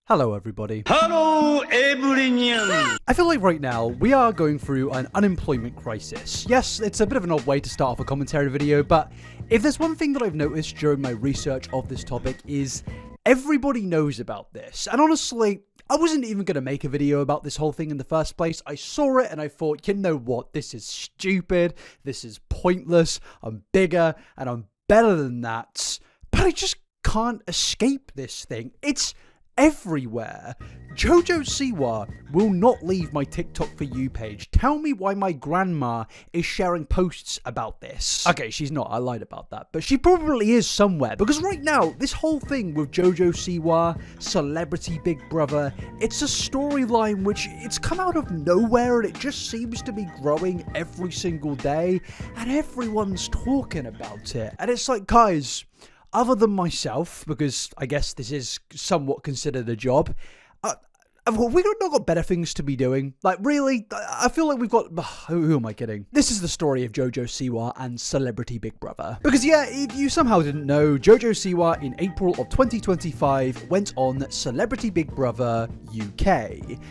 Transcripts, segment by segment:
Hello everybody. Hello everyone! I feel like right now we are going through an unemployment crisis. Yes, it's a bit of an odd way to start off a commentary video, but if there's one thing that I've noticed during my research of this topic is everybody knows about this. And honestly, I wasn't even going to make a video about this whole thing in the first place. I saw it and I thought, you know what, this is stupid, this is pointless, I'm bigger and I'm better than that. But I just can't escape this thing. It's everywhere. Jojo Siwa will not leave my TikTok For You page. Tell me why my grandma is sharing posts about this. Okay, she's not. I lied about that. But she probably is somewhere. Because right now, this whole thing with Jojo Siwa, Celebrity Big Brother, it's a storyline which it's come out of nowhere and it just seems to be growing every single day. And everyone's talking about it. And it's like, guys, other than myself, because I guess this is somewhat considered a job, have we not got better things to be doing? Like, really? I feel like we've got... Who am I kidding? This is the story of Jojo Siwa and Celebrity Big Brother. Because, yeah, if you somehow didn't know, Jojo Siwa in April of 2025 went on Celebrity Big Brother UK.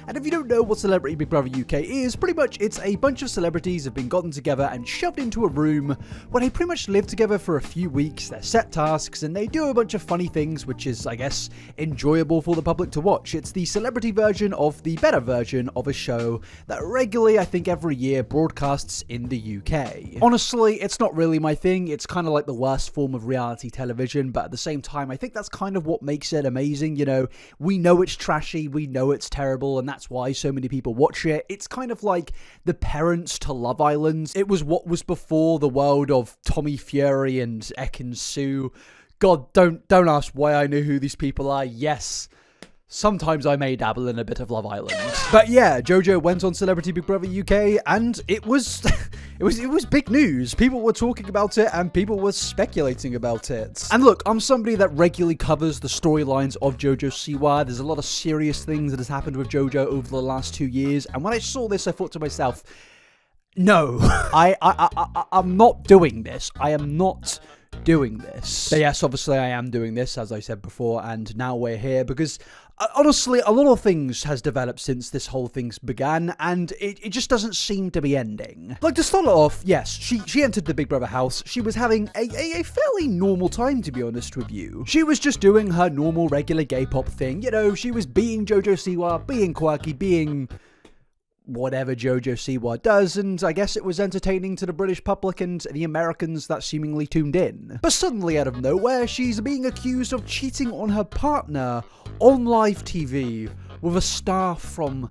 And if you don't know what Celebrity Big Brother UK is, pretty much it's a bunch of celebrities have been gotten together and shoved into a room where they pretty much live together for a few weeks. They're set tasks and they do a bunch of funny things, which is, I guess, enjoyable for the public to watch. It's the celebrity version of the better version of a show that regularly, I think every year, broadcasts in the UK. Honestly, it's not really my thing. It's kind of like the worst form of reality television, but at the same time, I think that's kind of what makes it amazing. You know, we know it's trashy, we know it's terrible, and that's why so many people watch it. It's kind of like the parents to Love Island. It was what was before the world of Tommy Fury and Ekin Su. God, don't ask why I know who these people are. Yes, sometimes I may dabble in a bit of Love Island. But yeah, Jojo went on Celebrity Big Brother UK and it was it was big news. People were talking about it and people were speculating about it. And look, I'm somebody that regularly covers the storylines of Jojo Siwa. There's a lot of serious things that has happened with Jojo over the last 2 years. And when I saw this, I thought to myself, no, I'm not doing this. I am not doing this. But yes, obviously I am doing this, as I said before, and now we're here because honestly, a lot of things has developed since this whole thing's began, and it just doesn't seem to be ending. Like, to start it off, yes, she entered the Big Brother house. She was having a fairly normal time, to be honest with you. She was just doing her normal, regular gay pop thing. You know, she was being Jojo Siwa, being quirky, being whatever Jojo Siwa does, and I guess it was entertaining to the British public and the Americans that seemingly tuned in. But suddenly, out of nowhere, she's being accused of cheating on her partner on live TV with a star from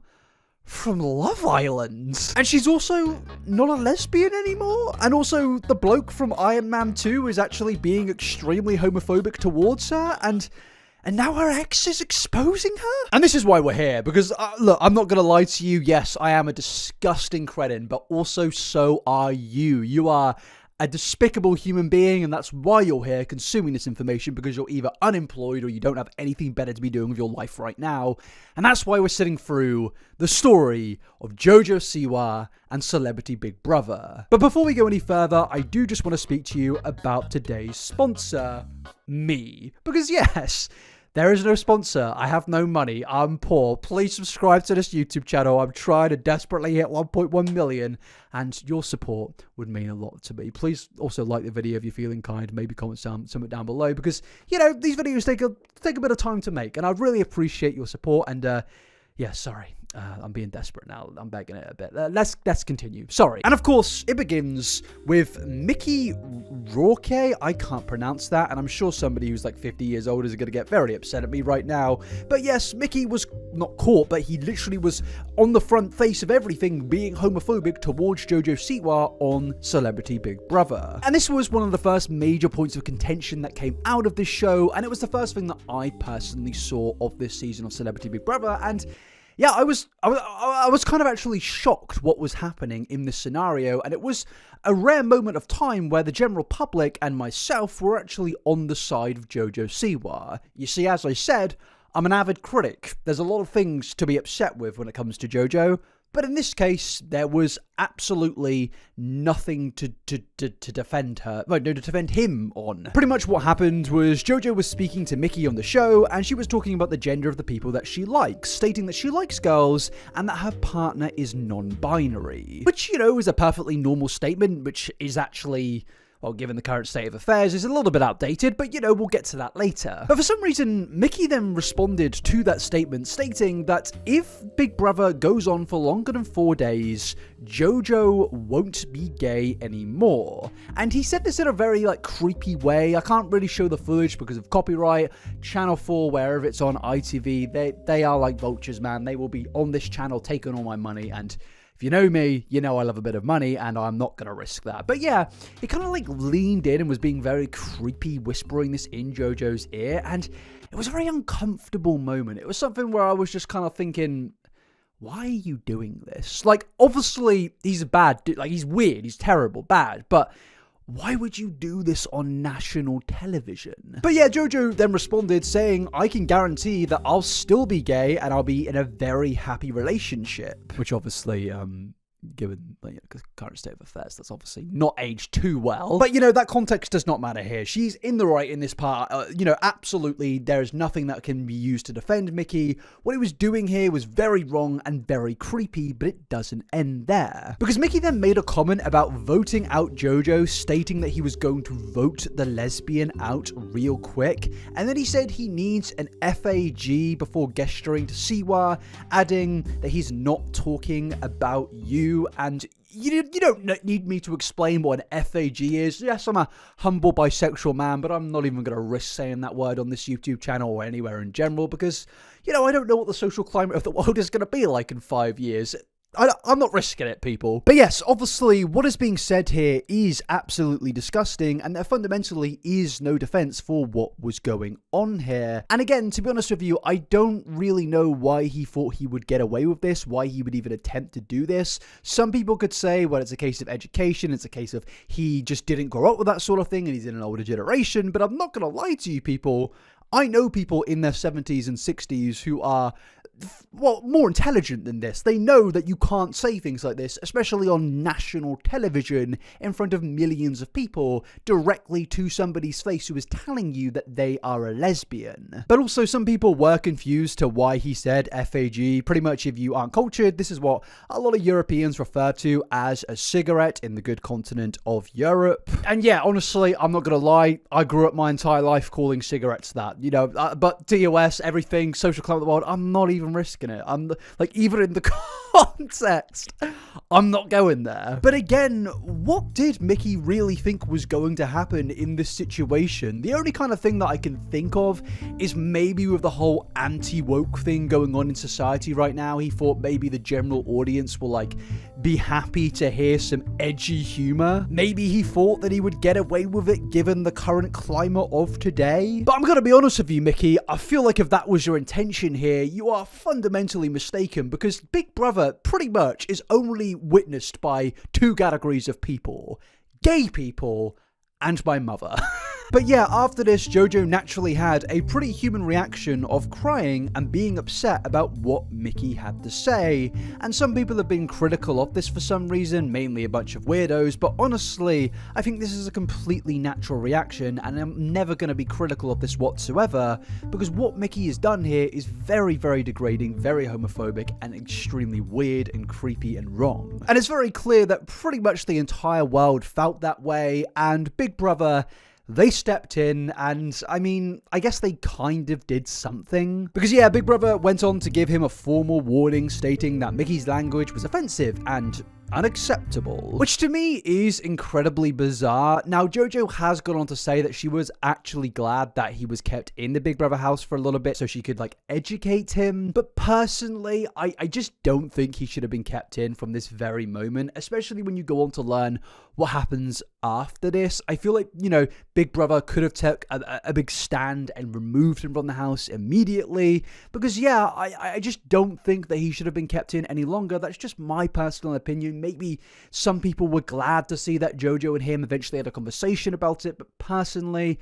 Love Island. And she's also not a lesbian anymore. And also, the bloke from Iron Man 2 is actually being extremely homophobic towards her, and now her ex is exposing her? And this is why we're here, because, look, I'm not going to lie to you. Yes, I am a disgusting cretin, but also so are you. You are a despicable human being, and that's why you're here consuming this information, because you're either unemployed or you don't have anything better to be doing with your life right now. And that's why we're sitting through the story of Jojo Siwa and Celebrity Big Brother. But before we go any further, I do just want to speak to you about today's sponsor, me. Because yes, there is no sponsor. I have no money. I'm poor. Please subscribe to this YouTube channel. I'm trying to desperately hit 1.1 million, and your support would mean a lot to me. Please also like the video if you're feeling kind. Maybe comment something down below, because, you know, these videos take a bit of time to make, and I'd really appreciate your support. And yeah, sorry. I'm being desperate now. I'm begging it a bit. Let's continue. Sorry. And of course, it begins with Mickey Rourke. I can't pronounce that, and I'm sure somebody who's like 50 years old is going to get very upset at me right now. But yes, Mickey was not caught, but he literally was on the front face of everything, being homophobic towards Jojo Siwa on Celebrity Big Brother. And this was one of the first major points of contention that came out of this show, and it was the first thing that I personally saw of this season of Celebrity Big Brother. And yeah, I was kind of actually shocked what was happening in this scenario, and it was a rare moment of time where the general public and myself were actually on the side of Jojo Siwa. You see, as I said, I'm an avid critic. There's a lot of things to be upset with when it comes to Jojo, But in this case, there was absolutely nothing to defend her, no, to defend him on. Pretty much what happened was Jojo was speaking to Mickey on the show, and she was talking about the gender of the people that she likes, stating that she likes girls and that her partner is non-binary. Which, you know, is a perfectly normal statement, which is actually, well, given the current state of affairs, is a little bit outdated, but, you know, we'll get to that later. But for some reason, Mickey then responded to that statement, stating that if Big Brother goes on for longer than 4 days, Jojo won't be gay anymore. And he said this in a very, like, creepy way. I can't really show the footage because of copyright. Channel 4, wherever it's on ITV, they are like vultures, man. They will be on this channel taking all my money, and if you know me, you know I love a bit of money, and I'm not going to risk that. But yeah, he kind of like leaned in and was being very creepy, whispering this in Jojo's ear, and it was a very uncomfortable moment. It was something where I was just kind of thinking, why are you doing this? Like, obviously, he's bad, like, he's weird, he's terrible, bad, but why would you do this on national television? But yeah, Jojo then responded saying, I can guarantee that I'll still be gay and I'll be in a very happy relationship. Which obviously, given the current state of affairs, that's obviously not aged too well. But, you know, that context does not matter here. She's in the right in this part. You know, absolutely, there is nothing that can be used to defend Mickey. What he was doing here was very wrong and very creepy, but it doesn't end there. Because Mickey then made a comment about voting out Jojo, stating that he was going to vote the lesbian out real quick. And then he said he needs an FAG before gesturing to Siwa, adding that he's not talking about you. And you don't need me to explain what an FAG is. Yes, I'm a humble bisexual man, but I'm not even going to risk saying that word on this YouTube channel or anywhere in general because, you know, I don't know what the social climate of the world is going to be like in 5 years. I'm not risking it, people. But yes, obviously, what is being said here is absolutely disgusting, and there fundamentally is no defense for what was going on here. And again, to be honest with you, I don't really know why he thought he would get away with this, why he would even attempt to do this. Some people could say, well, it's a case of education, it's a case of he just didn't grow up with that sort of thing, and he's in an older generation, but I'm not going to lie to you, people. I know people in their 70s and 60s who are, well, more intelligent than this. They know that you can't say things like this, especially on national television in front of millions of people, directly to somebody's face who is telling you that they are a lesbian. But also, some people were confused to why he said FAG. Pretty much, if you aren't cultured, this is what a lot of Europeans refer to as a cigarette in the good continent of Europe. And yeah, honestly, I'm not gonna lie, I grew up my entire life calling cigarettes that. You know, but TOS, everything, social climate of the world, I'm not even risking it. I'm like, even in the context, I'm not going there. But again, what did Mickey really think was going to happen in this situation? The only kind of thing that I can think of is maybe with the whole anti-woke thing going on in society right now, he thought maybe the general audience will like be happy to hear some edgy humor. Maybe he thought that he would get away with it given the current climate of today. But I'm gonna be honest with you, Mickey, I feel like if that was your intention here, you are fundamentally mistaken, because Big Brother pretty much is only witnessed by two categories of people: gay people and my mother. But yeah, after this, Jojo naturally had a pretty human reaction of crying and being upset about what Mickey had to say. And some people have been critical of this for some reason, mainly a bunch of weirdos, but honestly, I think this is a completely natural reaction, and I'm never going to be critical of this whatsoever, because what Mickey has done here is very, very degrading, very homophobic, and extremely weird and creepy and wrong. And it's very clear that pretty much the entire world felt that way, and Big Brother, they stepped in, and I mean, I guess they kind of did something. Because yeah, Big Brother went on to give him a formal warning stating that Mickey's language was offensive and unacceptable, which to me is incredibly bizarre. Now, Jojo has gone on to say that she was actually glad that he was kept in the Big Brother house for a little bit so she could like educate him. But personally, I just don't think he should have been kept in from this very moment, especially when you go on to learn what happens after this. I feel like, you know, Big Brother could have took a big stand and removed him from the house immediately, because yeah, I just don't think that he should have been kept in any longer. That's just my personal opinion. Maybe some people were glad to see that Jojo and him eventually had a conversation about it, but personally,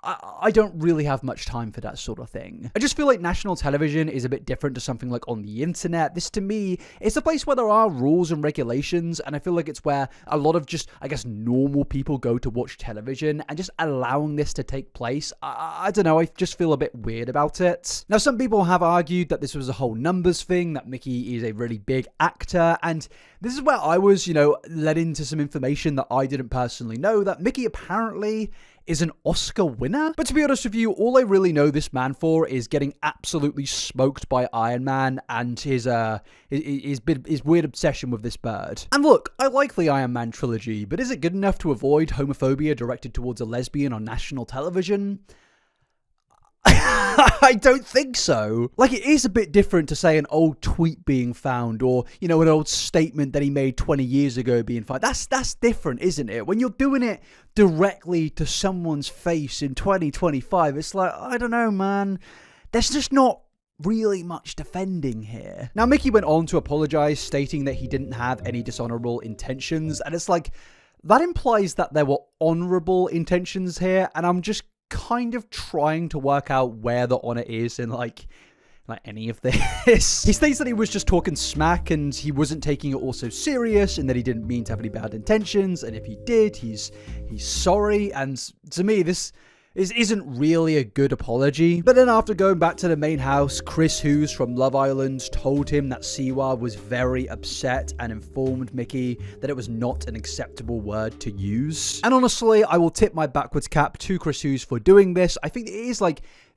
I don't really have much time for that sort of thing. I just feel like national television is a bit different to something like on the internet. This, to me, is a place where there are rules and regulations, and I feel like it's where a lot of just, I guess, normal people go to watch television, and just allowing this to take place, I don't know, I just feel a bit weird about it. Now, some people have argued that this was a whole numbers thing, that Mickey is a really big actor, and this is where I was, led into some information that I didn't personally know, that Mickey apparently is an Oscar winner. But to be honest with you, all I really know this man for is getting absolutely smoked by Iron Man and his weird obsession with this bird. And look, I like the Iron Man trilogy, but is it good enough to avoid homophobia directed towards a lesbian on national television? I don't think so. Like, it is a bit different to say an old tweet being found, or, an old statement that he made 20 years ago being found. That's different, isn't it? When you're doing it directly to someone's face in 2025, it's like, I don't know, man. There's just not really much defending here. Now, Mickey went on to apologize, stating that he didn't have any dishonorable intentions, and it's like, that implies that there were honorable intentions here, and I'm just kind of trying to work out where the honor is in like any of this. He states that he was just talking smack and he wasn't taking it all so serious, and that he didn't mean to have any bad intentions, and if he did, he's sorry. And to me, this isn't really a good apology. But then after going back to the main house, Chris Hughes from Love Island told him that Siwa was very upset and informed Mickey that it was not an acceptable word to use. And honestly, I will tip my backwards cap to Chris Hughes for doing this. I think it is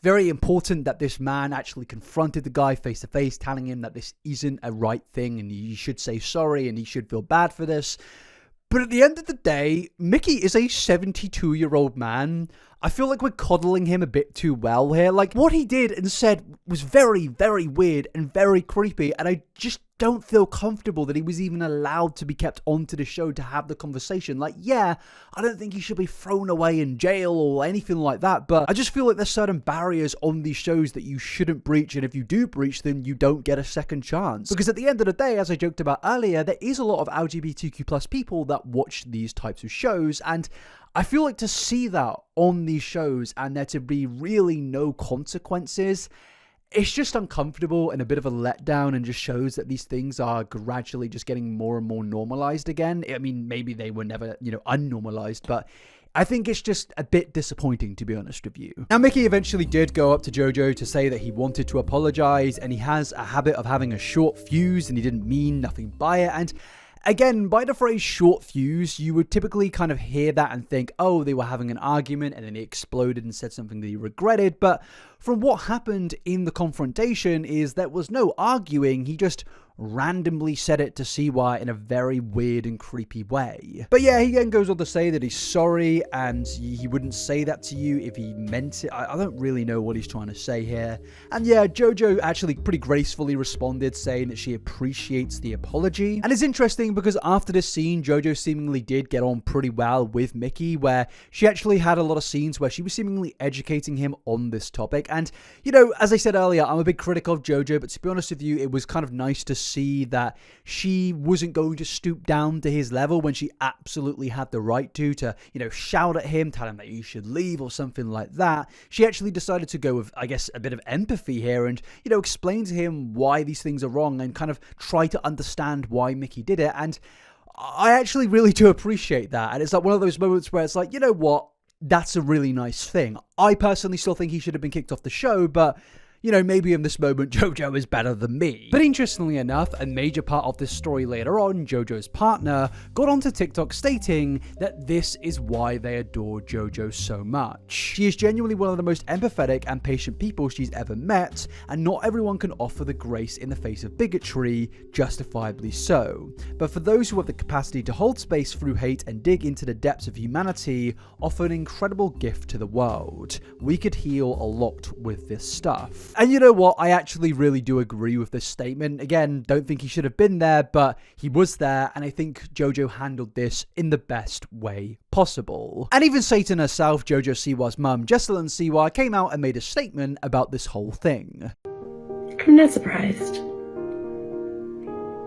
very important that this man actually confronted the guy face to face, telling him that this isn't a right thing and he should say sorry and he should feel bad for this. But at the end of the day, Mickey is a 72-year-old man. I feel like we're coddling him a bit too well here. Like, what he did and said was very, very weird and very creepy, and I just don't feel comfortable that he was even allowed to be kept onto the show to have the conversation. Like, yeah, I don't think he should be thrown away in jail or anything like that, but I just feel like there's certain barriers on these shows that you shouldn't breach, and if you do breach them, you don't get a second chance. Because at the end of the day, as I joked about earlier, there is a lot of LGBTQ+ people that watch these types of shows, and I feel like to see that on these shows and there to be really no consequences, it's just uncomfortable and a bit of a letdown, and just shows that these things are gradually just getting more and more normalized again. I mean, maybe they were never, unnormalized, but I think it's just a bit disappointing, to be honest with you. Now, Mickey eventually did go up to Jojo to say that he wanted to apologize, and he has a habit of having a short fuse, and he didn't mean nothing by it. And again, by the phrase short fuse, you would typically kind of hear that and think, oh, they were having an argument and then he exploded and said something that he regretted. But from what happened in the confrontation is there was no arguing. He just randomly said it to Siwa in a very weird and creepy way. But yeah, he then goes on to say that he's sorry and he wouldn't say that to you if he meant it. I don't really know what he's trying to say here. And yeah, Jojo actually pretty gracefully responded, saying that she appreciates the apology. And it's interesting because after this scene, Jojo seemingly did get on pretty well with Mickey, where she actually had a lot of scenes where she was seemingly educating him on this topic. And, as I said earlier, I'm a big critic of Jojo, but to be honest with you, it was kind of nice to see that she wasn't going to stoop down to his level when she absolutely had the right to shout at him, tell him that you should leave or something like that. She actually decided to go with, I guess, a bit of empathy here and, explain to him why these things are wrong and kind of try to understand why Mickey did it. And I actually really do appreciate that. And it's like one of those moments where it's like, you know what? That's a really nice thing. I personally still think he should have been kicked off the show, but maybe in this moment, Jojo is better than me. But interestingly enough, a major part of this story later on, Jojo's partner got onto TikTok stating that this is why they adore Jojo so much. She is genuinely one of the most empathetic and patient people she's ever met, and not everyone can offer the grace in the face of bigotry, justifiably so. But for those who have the capacity to hold space through hate and dig into the depths of humanity, offer an incredible gift to the world. We could heal a lot with this stuff. And you know what? I actually really do agree with this statement. Again, don't think he should have been there, but he was there, and I think Jojo handled this in the best way possible. And even Satan herself, Jojo Siwa's mum, Jessalyn Siwa, came out and made a statement about this whole thing. I'm not surprised.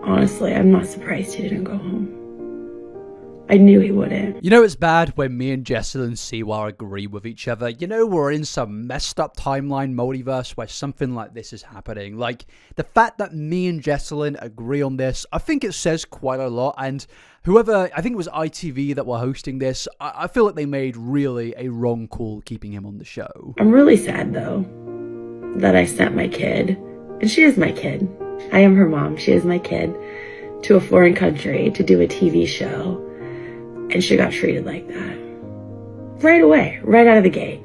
Honestly, I'm not surprised he didn't go home. I knew he wouldn't. You know it's bad when me and Jesselyn and Siwa agree with each other. You know we're in some messed up timeline multiverse where something like this is happening. Like, the fact that me and Jesselyn agree on this, I think it says quite a lot. And whoever, I think it was ITV that were hosting this, I feel like they made really a wrong call keeping him on the show. I'm really sad, though, that I sent my kid, and she is my kid. I am her mom. She is my kid, to a foreign country to do a TV show. And she got treated like that. Right away, right out of the gate.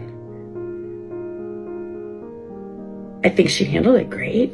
I think she handled it great.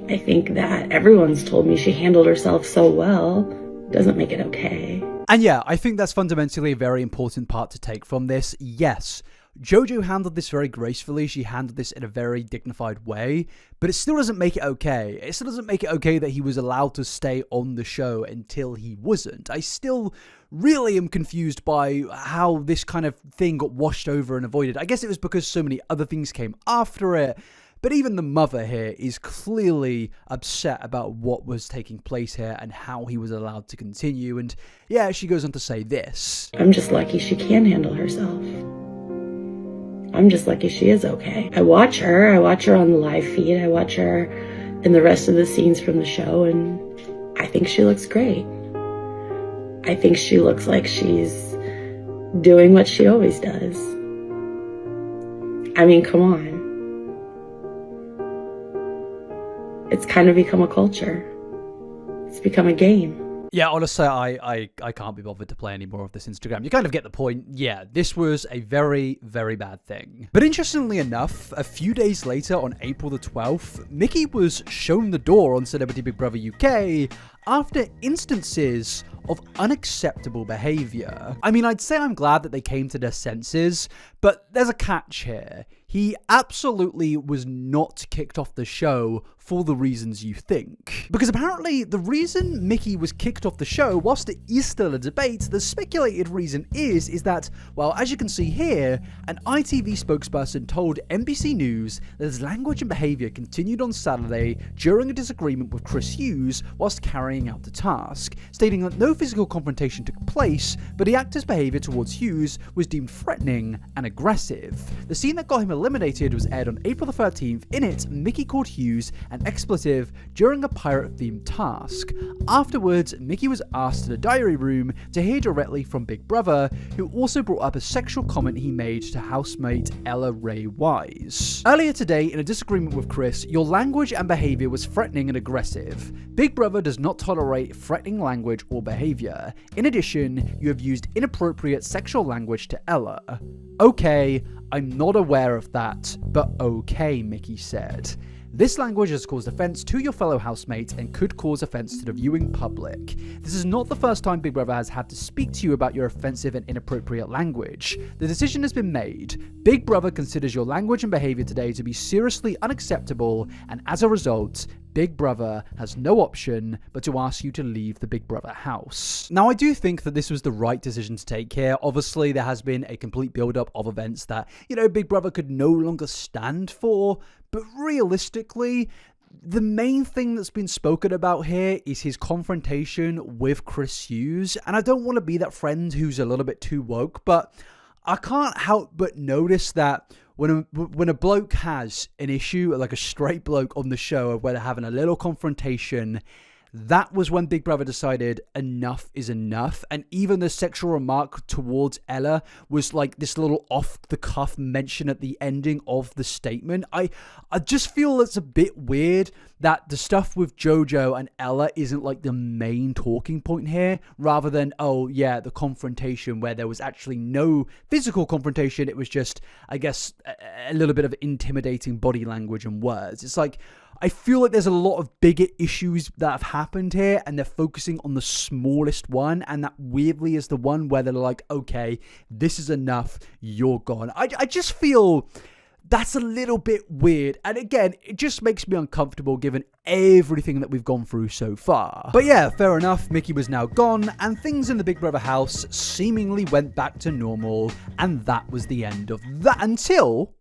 I think that everyone's told me she handled herself so well. Doesn't make it okay. And yeah, I think that's fundamentally a very important part to take from this. Yes, Jojo handled this very gracefully. She handled this in a very dignified way, but it still doesn't make it okay. It still doesn't make it okay that he was allowed to stay on the show until he wasn't. I still really am confused by how this kind of thing got washed over and avoided. I guess it was because so many other things came after it. But even the mother here is clearly upset about what was taking place here and how he was allowed to continue. And yeah, she goes on to say this. I'm just lucky she can handle herself. I'm just lucky she is okay. I watch her on the live feed. I watch her in the rest of the scenes from the show, and I think she looks great. I think she looks like she's doing what she always does. I mean, come on. It's kind of become a culture. It's become a game. Yeah, honestly, I can't be bothered to play any more of this Instagram. You kind of get the point. Yeah, this was a very, very bad thing. But interestingly enough, a few days later on April the 12th, Mickey was shown the door on Celebrity Big Brother UK after instances of unacceptable behavior. I mean, I'd say I'm glad that they came to their senses, but there's a catch here. He absolutely was not kicked off the show for the reasons you think. Because apparently the reason Mickey was kicked off the show, whilst it is still a debate, the speculated reason is that, well, as you can see here, an ITV spokesperson told NBC News that his language and behaviour continued on Saturday during a disagreement with Chris Hughes whilst carrying out the task, stating that no physical confrontation took place, but the actor's behaviour towards Hughes was deemed threatening and aggressive. The scene that got him eliminated was aired on April the 13th. In it, Mickey called Hughes an expletive during a pirate-themed task. Afterwards, Mickey was asked to the diary room to hear directly from Big Brother, who also brought up a sexual comment he made to housemate Ella Ray Wise. Earlier today, in a disagreement with Chris, your language and behaviour was threatening and aggressive. Big Brother does not tolerate threatening language or behaviour. In addition, you have used inappropriate sexual language to Ella. Okay, I'm not aware of that, but okay, Mickey said. This language has caused offence to your fellow housemates and could cause offence to the viewing public. This is not the first time Big Brother has had to speak to you about your offensive and inappropriate language. The decision has been made. Big Brother considers your language and behaviour today to be seriously unacceptable, and as a result, Big Brother has no option but to ask you to leave the Big Brother house. Now, I do think that this was the right decision to take here. Obviously, there has been a complete build-up of events that, Big Brother could no longer stand for, but realistically, the main thing that's been spoken about here is his confrontation with Chris Hughes, and I don't want to be that friend who's a little bit too woke, but I can't help but notice that when a bloke has an issue, like a straight bloke on the show, where they're having a little confrontation, that was when Big Brother decided enough is enough. And even the sexual remark towards Ella was like this little off-the-cuff mention at the ending of the statement. I just feel it's a bit weird that the stuff with Jojo and Ella isn't like the main talking point here, rather than, oh yeah, the confrontation where there was actually no physical confrontation. It was just, I guess, a little bit of intimidating body language and words. It's like, I feel like there's a lot of bigger issues that have happened here, and they're focusing on the smallest one, and that weirdly is the one where they're like, okay, this is enough, you're gone. I just feel that's a little bit weird, and again, it just makes me uncomfortable given everything that we've gone through so far. But yeah, fair enough, Mickey was now gone, and things in the Big Brother house seemingly went back to normal, and that was the end of that until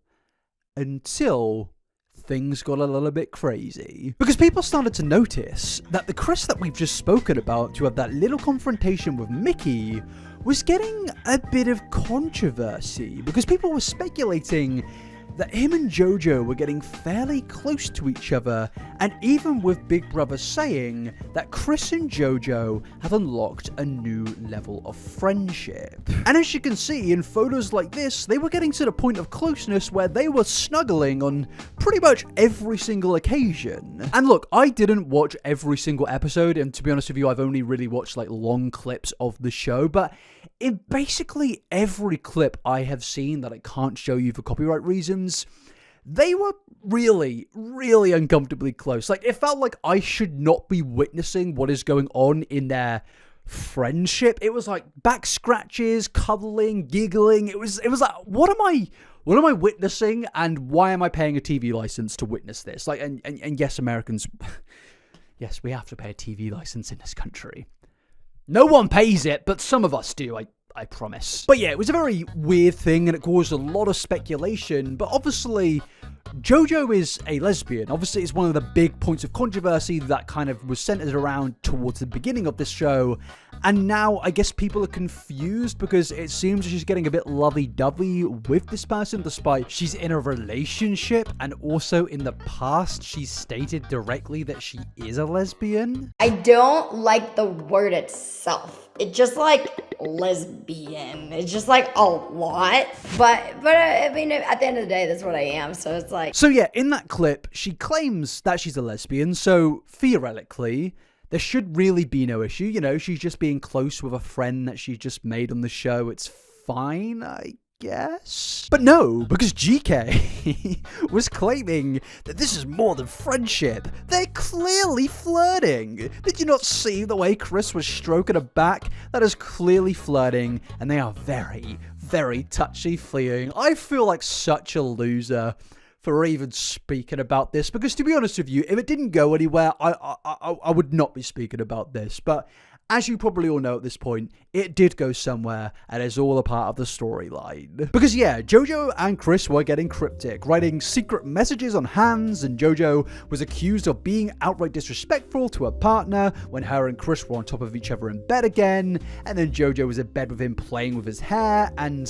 things got a little bit crazy. Because people started to notice that the Chris that we've just spoken about to have that little confrontation with Mickey was getting a bit of controversy. Because people were speculating that him and Jojo were getting fairly close to each other, and even with Big Brother saying that Chris and Jojo have unlocked a new level of friendship. And as you can see in photos like this, they were getting to the point of closeness where they were snuggling on pretty much every single occasion. And look, I didn't watch every single episode, and to be honest with you, I've only really watched like long clips of the show, but in basically every clip I have seen that I can't show you for copyright reasons, they were really, really uncomfortably close. Like, it felt like I should not be witnessing what is going on in their friendship. It was like back scratches, cuddling, giggling. It was like, what am I witnessing, and why am I paying a TV license to witness this? Like, and yes, Americans, yes, we have to pay a TV license in this country. No one pays it, but some of us do, I promise. But yeah, it was a very weird thing, and it caused a lot of speculation, but obviously Jojo is a lesbian. Obviously, it's one of the big points of controversy that kind of was centered around towards the beginning of this show, and now I guess people are confused because it seems she's getting a bit lovey-dovey with this person despite she's in a relationship, and also in the past she's stated directly that she is a lesbian. I don't like the word itself. It's just like lesbian. It's just like a lot. But I mean, at the end of the day, that's what I am. So it's like. So yeah, in that clip, she claims that she's a lesbian. So theoretically, there should really be no issue. You know, she's just being close with a friend that she just made on the show. It's fine, I guess. But no, because GK was claiming that this is more than friendship. They're clearly flirting. Did you not see the way Chris was stroking her back? That is clearly flirting, and they are very, very touchy-feely. I feel like such a loser for even speaking about this, because to be honest with you, if it didn't go anywhere, I would not be speaking about this. But as you probably all know at this point, it did go somewhere, and it's all a part of the storyline. Because yeah, Jojo and Chris were getting cryptic, writing secret messages on hands, and Jojo was accused of being outright disrespectful to her partner when her and Chris were on top of each other in bed again, and then Jojo was in bed with him playing with his hair, and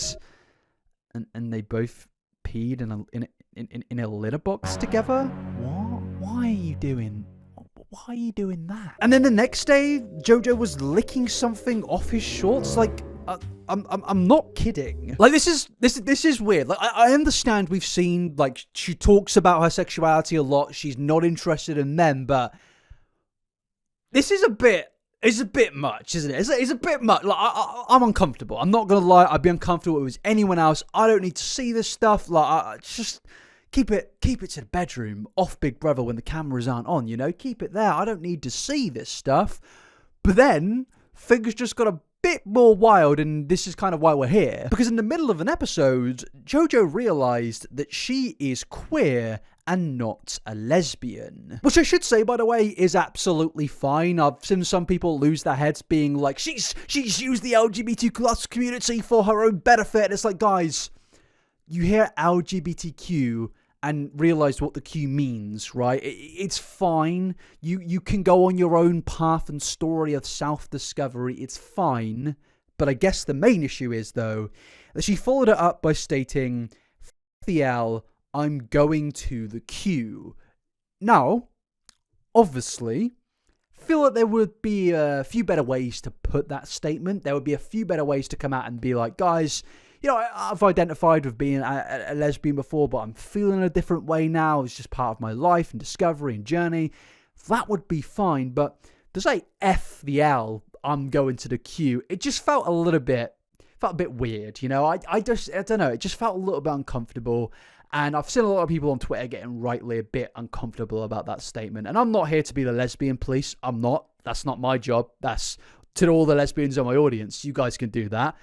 they both peed in a litter box together? What? Why are you doing that? And then the next day, Jojo was licking something off his shorts. Like, I'm not kidding. Like, this is weird. Like, I understand we've seen, like, she talks about her sexuality a lot. She's not interested in men, but this is a bit much, isn't it? It's a bit much. Like, I'm uncomfortable. I'm not gonna lie. I'd be uncomfortable if it was anyone else. I don't need to see this stuff. Like, just keep it to the bedroom, off Big Brother when the cameras aren't on, you know? Keep it there. I don't need to see this stuff. But then, things just got a bit more wild, and this is kind of why we're here. Because in the middle of an episode, Jojo realised that she is queer and not a lesbian. Which I should say, by the way, is absolutely fine. I've seen some people lose their heads being like, she's used the LGBT+ community for her own benefit. And it's like, guys, you hear LGBTQ and realize what the Q means, right? It's fine. You can go on your own path and story of self-discovery. It's fine. But I guess the main issue is, though, that she followed it up by stating, "F the L, I'm going to the Q." Now, obviously, I feel like there would be a few better ways to put that statement. There would be a few better ways to come out and be like, guys, you know, I've identified with being a lesbian before, but I'm feeling a different way now. It's just part of my life and discovery and journey. That would be fine. But to say F the L, I'm going to the Q, it just felt a bit weird, you know? I don't know. It just felt a little bit uncomfortable. And I've seen a lot of people on Twitter getting rightly a bit uncomfortable about that statement. And I'm not here to be the lesbian police. I'm not. That's not my job. That's to all the lesbians in my audience. You guys can do that.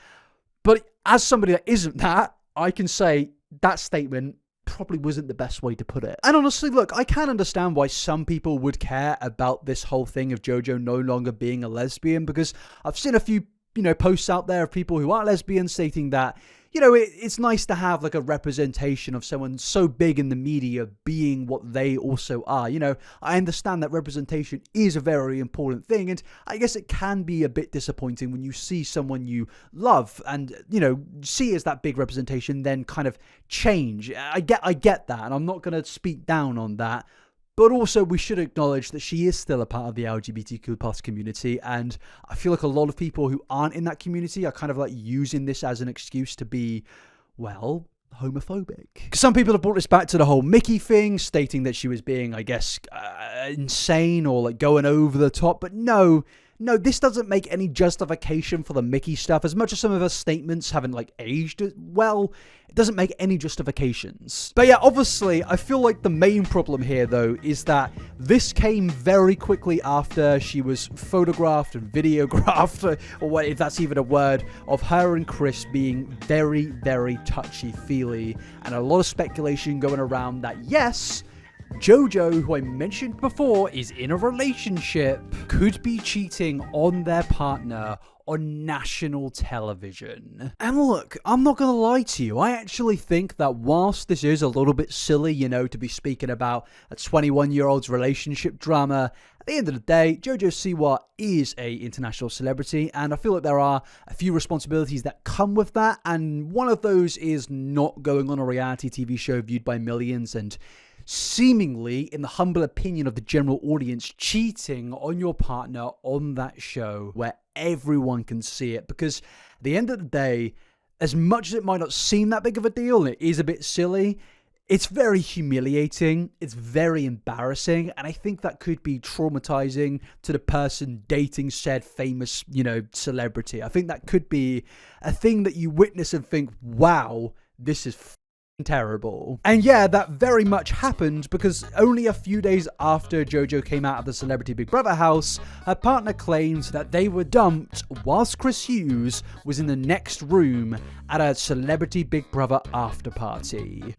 But as somebody that isn't that, I can say that statement probably wasn't the best way to put it. And honestly, look, I can understand why some people would care about this whole thing of Jojo no longer being a lesbian, because I've seen a few, you know, posts out there of people who are lesbians stating that, you know, it's nice to have like a representation of someone so big in the media being what they also are. You know, I understand that representation is a very important thing, and I guess it can be a bit disappointing when you see someone you love and, you know, see as that big representation then kind of change. I get that, and I'm not going to speak down on that. But also, we should acknowledge that she is still a part of the LGBTQ plus community, and I feel like a lot of people who aren't in that community are kind of like using this as an excuse to be, well, homophobic. Some people have brought this back to the whole Mickey thing, stating that she was being, I guess, insane or like going over the top, but no, this doesn't make any justification for the Mickey stuff. As much as some of her statements haven't like aged well, it doesn't make any justifications. But yeah, obviously, I feel like the main problem here, though, is that this came very quickly after she was photographed and videographed, or what, if that's even a word, of her and Chris being very, very touchy-feely, and a lot of speculation going around that, yes, Jojo, who I mentioned before, is in a relationship, could be cheating on their partner on national television. And look, I'm not gonna lie to you, I actually think that whilst this is a little bit silly, you know, to be speaking about a 21-year-old's relationship drama, at the end of the day, Jojo Siwa is a international celebrity, and I feel like there are a few responsibilities that come with that, and one of those is not going on a reality TV show viewed by millions and seemingly, in the humble opinion of the general audience, cheating on your partner on that show where everyone can see it. Because at the end of the day, as much as it might not seem that big of a deal, and it is a bit silly, it's very humiliating, it's very embarrassing, and I think that could be traumatizing to the person dating said famous, you know, celebrity. I think that could be a thing that you witness and think, wow, this is terrible. And yeah, that very much happened, because only a few days after Jojo came out of the Celebrity Big Brother house, her partner claimed that they were dumped whilst Chris Hughes was in the next room at a Celebrity Big Brother after party.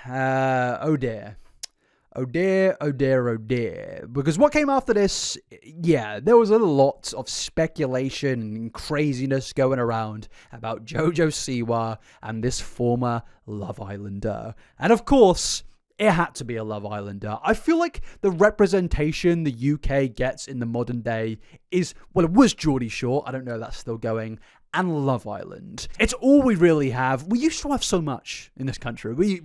Oh dear. Oh dear, oh dear, oh dear. Because what came after this, yeah, there was a lot of speculation and craziness going around about Jojo Siwa and this former Love Islander. And of course, it had to be a Love Islander. I feel like the representation the UK gets in the modern day is, well, it was Geordie Shore, I don't know if that's still going, and Love Island. It's all we really have. We used to have so much in this country.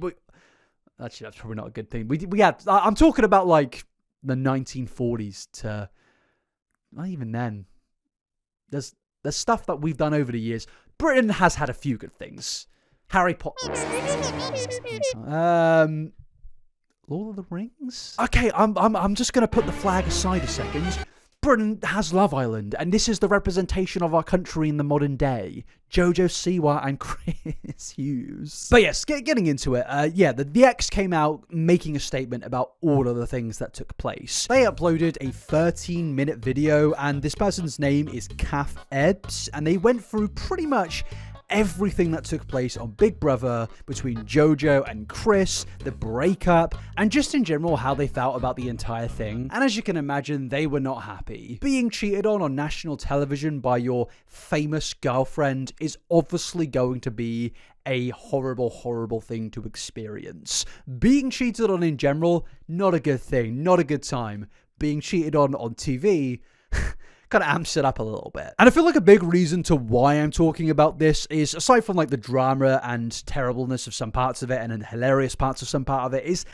Actually, that's probably not a good thing. We had, I'm talking about like the 1940s to, not even then. There's stuff that we've done over the years. Britain has had a few good things. Harry Potter. Lord of the Rings? Okay, I'm just going to put the flag aside a second. Britain has Love Island, and this is the representation of our country in the modern day. Jojo Siwa and Chris Hughes. But yes, getting into it, yeah, the X came out making a statement about all of the things that took place. They uploaded a 13-minute video, and this person's name is Kath Ebbs, and they went through pretty much everything that took place on Big Brother between Jojo and Chris, the breakup, and just in general how they felt about the entire thing. And as you can imagine, they were not happy. Being cheated on national television by your famous girlfriend is obviously going to be a horrible, horrible thing to experience. Being cheated on in general, not a good thing, not a good time. Being cheated on TV, kind of amps it up a little bit. And I feel like a big reason to why I'm talking about this is, aside from like the drama and terribleness of some parts of it and hilarious parts of some part of it, is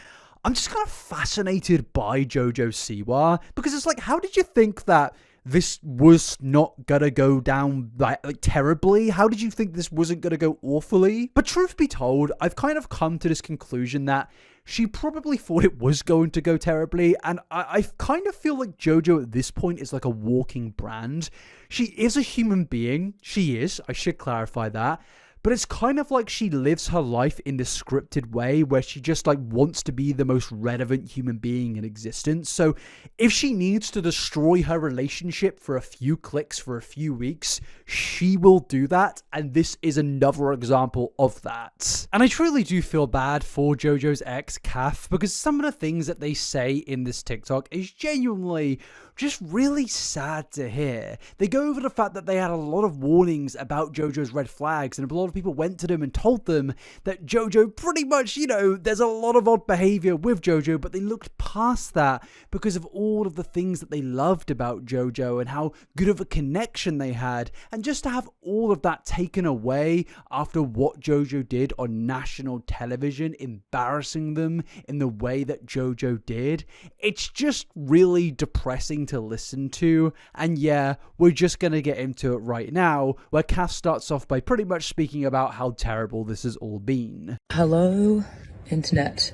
I'm just kind of fascinated by Jojo Siwa, because it's like, how did you think that this was not gonna go down like terribly? How did you think this wasn't gonna go awfully? But truth be told, I've kind of come to this conclusion that she probably thought it was going to go terribly, and I kind of feel like Jojo at this point is like a walking brand. She is a human being. She is. I should clarify that. But it's kind of like she lives her life in this scripted way where she just like wants to be the most relevant human being in existence. So if she needs to destroy her relationship for a few clicks for a few weeks, she will do that. And this is another example of that. And I truly do feel bad for Jojo's ex, Kath, because some of the things that they say in this TikTok is genuinely just really sad to hear. They go over the fact that they had a lot of warnings about Jojo's red flags, and a lot of of people went to them and told them that Jojo pretty much, there's a lot of odd behavior with Jojo, but they looked past that because of all of the things that they loved about Jojo and how good of a connection they had. And just to have all of that taken away after what Jojo did on national television, embarrassing them in the way that Jojo did, it's just really depressing to listen to. And yeah, we're just gonna get into it right now, where Kath starts off by pretty much speaking about how terrible this has all been. Hello, internet.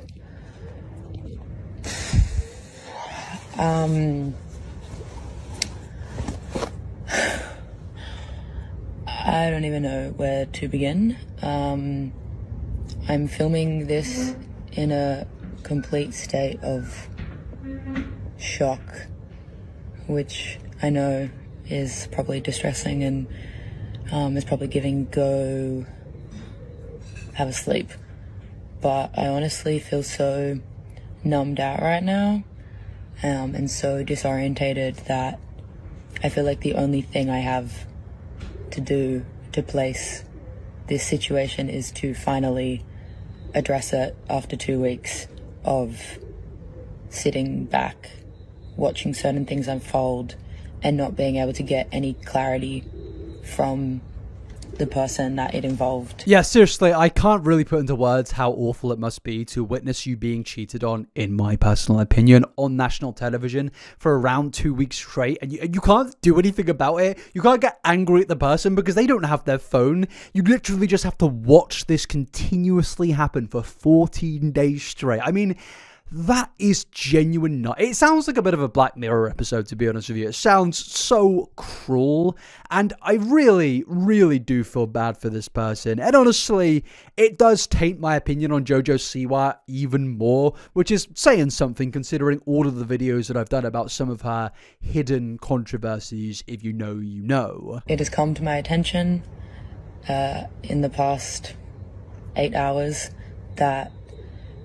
I don't even know where to begin. I'm filming this in a complete state of shock, which I know is probably distressing and is probably giving go have a sleep. But I honestly feel so numbed out right now, and so disorientated that I feel like the only thing I have to do to place this situation is to finally address it after 2 weeks of sitting back, watching certain things unfold, and not being able to get any clarity from the person that it involved. Yeah, seriously, I can't really put into words how awful it must be to witness you being cheated on, in my personal opinion, on national television for around 2 weeks straight, and you can't do anything about it. You can't get angry at the person because they don't have their phone. You literally just have to watch this continuously happen for 14 days straight. I mean, that is genuine it sounds like a bit of a Black Mirror episode, to be honest with you. It sounds so cruel, and I really, really do feel bad for this person. And honestly, it does taint my opinion on Jojo Siwa even more, which is saying something considering all of the videos that I've done about some of her hidden controversies. If you know, you know. It has come to my attention in the past 8 hours that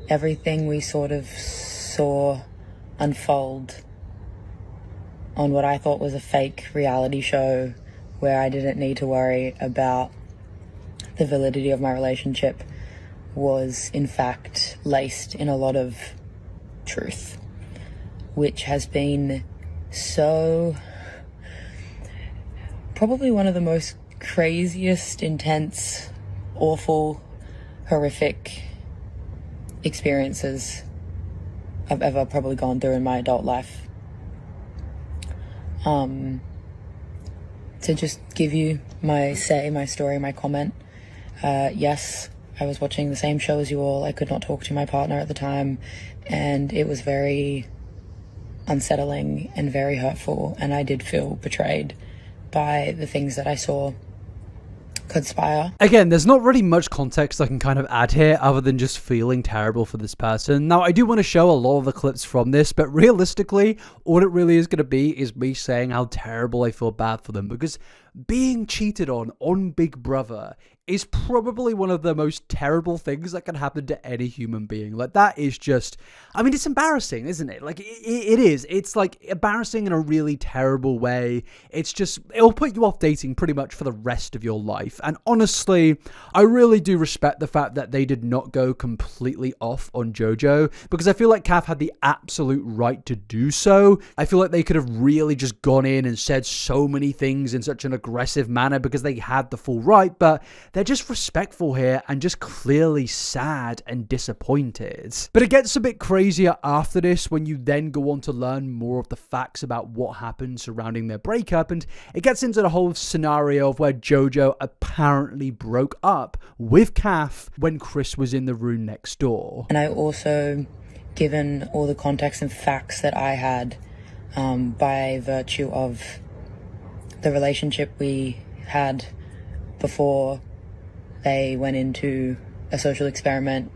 everything we sort of saw unfold on what I thought was a fake reality show, where I didn't need to worry about the validity of my relationship, was in fact laced in a lot of truth, which has been so probably one of the most craziest, intense, awful, horrific experiences I've ever probably gone through in my adult life. To just give you my story, my comment. Yes, I was watching the same show as you all. I could not talk to my partner at the time, and it was very unsettling and very hurtful, and I did feel betrayed by the things that I saw conspire. Again, there's not really much context I can kind of add here other than just feeling terrible for this person. Now, I do want to show a lot of the clips from this, but realistically, all it really is going to be is me saying how terrible I feel bad for them, because being cheated on Big Brother is probably one of the most terrible things that can happen to any human being. Like, that is just, I mean, it's embarrassing, isn't it? Like, it is. It's like embarrassing in a really terrible way. It's just, it'll put you off dating pretty much for the rest of your life. And honestly, I really do respect the fact that they did not go completely off on Jojo, because I feel like Kath had the absolute right to do so. I feel like they could have really just gone in and said so many things in such an aggressive manner because they had the full right, but they're just respectful here and just clearly sad and disappointed. But it gets a bit crazier after this when you then go on to learn more of the facts about what happened surrounding their breakup, and it gets into the whole scenario of where Jojo apparently broke up with Kath when Chris was in the room next door. And I also, given all the context and facts that I had by virtue of the relationship we had before they went into a social experiment,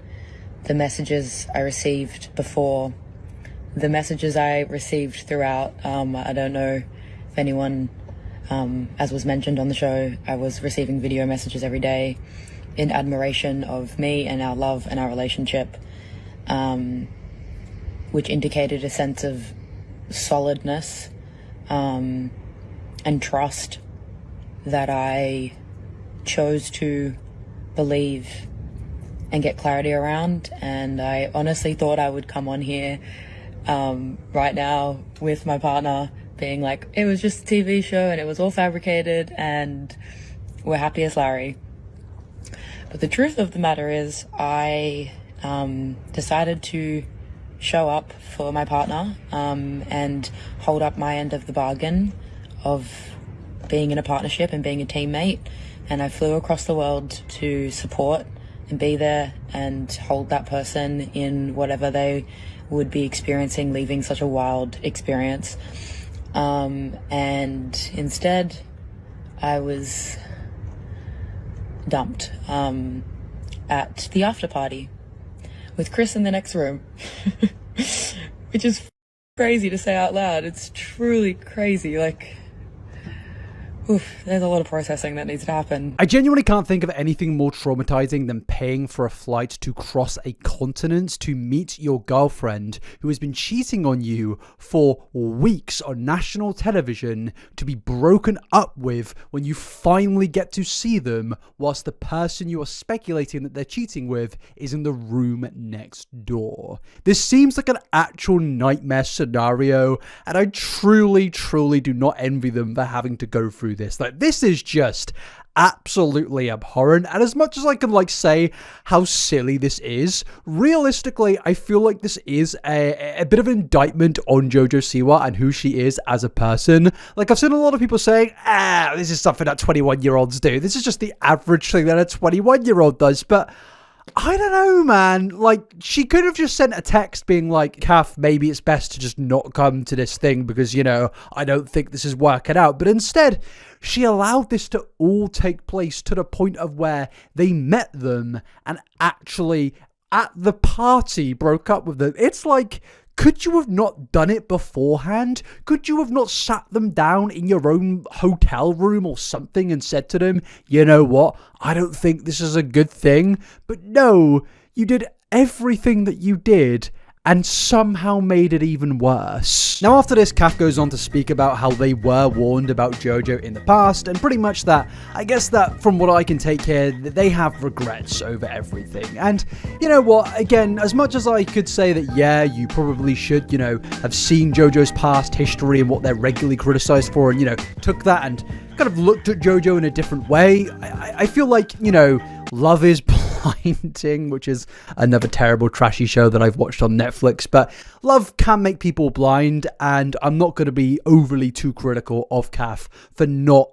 the messages I received before, the messages I received throughout. I don't know if anyone, as was mentioned on the show, I was receiving video messages every day in admiration of me and our love and our relationship, which indicated a sense of solidness and trust that I chose to believe and get clarity around. And I honestly thought I would come on here right now with my partner being like, it was just a TV show and it was all fabricated and we're happy as Larry. But the truth of the matter is I decided to show up for my partner and hold up my end of the bargain of being in a partnership and being a teammate. And I flew across the world to support and be there and hold that person in whatever they would be experiencing, leaving such a wild experience. And instead, I was dumped at the after party with Chris in the next room, which is crazy to say out loud. It's truly crazy. Like, there's a lot of processing that needs to happen. I genuinely can't think of anything more traumatizing than paying for a flight to cross a continent to meet your girlfriend who has been cheating on you for weeks on national television, to be broken up with when you finally get to see them, whilst the person you are speculating that they're cheating with is in the room next door. This seems like an actual nightmare scenario, and I truly do not envy them for having to go through this. Like, this is just absolutely abhorrent. And as much as I can say how silly this is, realistically I feel like this is a bit of an indictment on Jojo Siwa and who she is as a person. Like, I've seen a lot of people saying, this is something that 21-year-olds do. This is just the average thing that a 21-year-old does. But I don't know, man. Like, she could have just sent a text being like, Kath, maybe it's best to just not come to this thing because, I don't think this is working out. But instead, she allowed this to all take place to the point of where they met them and actually at the party broke up with them. It's like, could you have not done it beforehand? Could you have not sat them down in your own hotel room or something and said to them, you know what, I don't think this is a good thing? But no, you did everything that you did and somehow made it even worse. Now after this, Kath goes on to speak about how they were warned about Jojo in the past, and pretty much that, I guess that from what I can take here, that they have regrets over everything. And you know what, again, as much as I could say that, yeah, you probably should, have seen Jojo's past history and what they're regularly criticized for, and, took that and kind of looked at Jojo in a different way, I feel like, Love is Blinding, which is another terrible trashy show that I've watched on Netflix, but love can make people blind, and I'm not going to be overly too critical of Kath for not,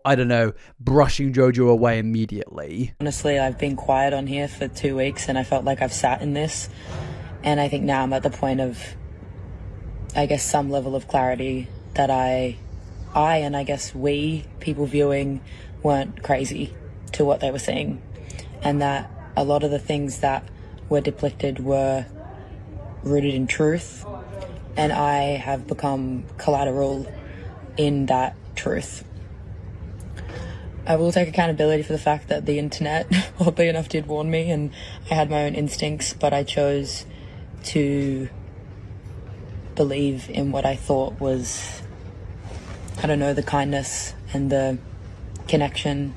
brushing Jojo away immediately. Honestly, I've been quiet on here for 2 weeks and I felt like I've sat in this, and I think now I'm at the point of, I guess, some level of clarity that I and I guess we, people viewing, weren't crazy to what they were seeing, and that a lot of the things that were depicted were rooted in truth, and I have become collateral in that truth. I will take accountability for the fact that the internet, oddly enough, did warn me, and I had my own instincts, but I chose to believe in what I thought was, the kindness and the connection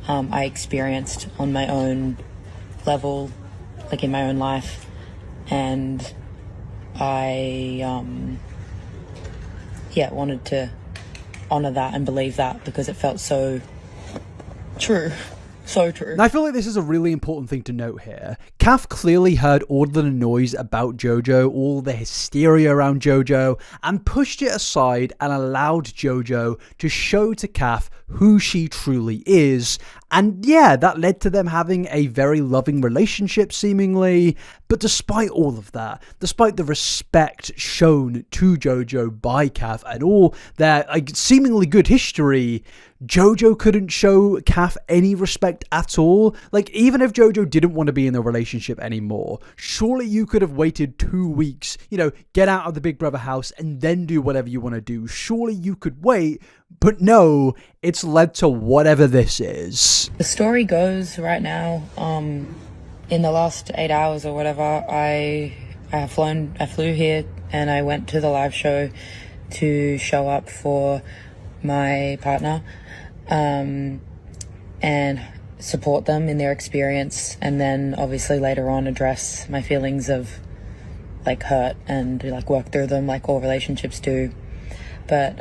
I experienced on my own level, like in my own life. And I wanted to honor that and believe that because it felt so true. So true. And I feel like this is a really important thing to note here. Kath clearly heard all the noise about Jojo, all the hysteria around Jojo, and pushed it aside and allowed Jojo to show to Kath who she truly is. And yeah, that led to them having a very loving relationship, seemingly. But despite all of that, despite the respect shown to Jojo by Kath and all their seemingly good history, Jojo couldn't show Kath any respect at all. Like, even if Jojo didn't want to be in the relationship anymore, surely you could have waited 2 weeks, get out of the Big Brother house and then do whatever you want to do. Surely you could wait, but no, it's led to whatever this is. The story goes right now, in the last 8 hours or whatever, I flew here and I went to the live show to show up for my partner. And support them in their experience, and then obviously later on address my feelings of like hurt and like work through them like all relationships do. But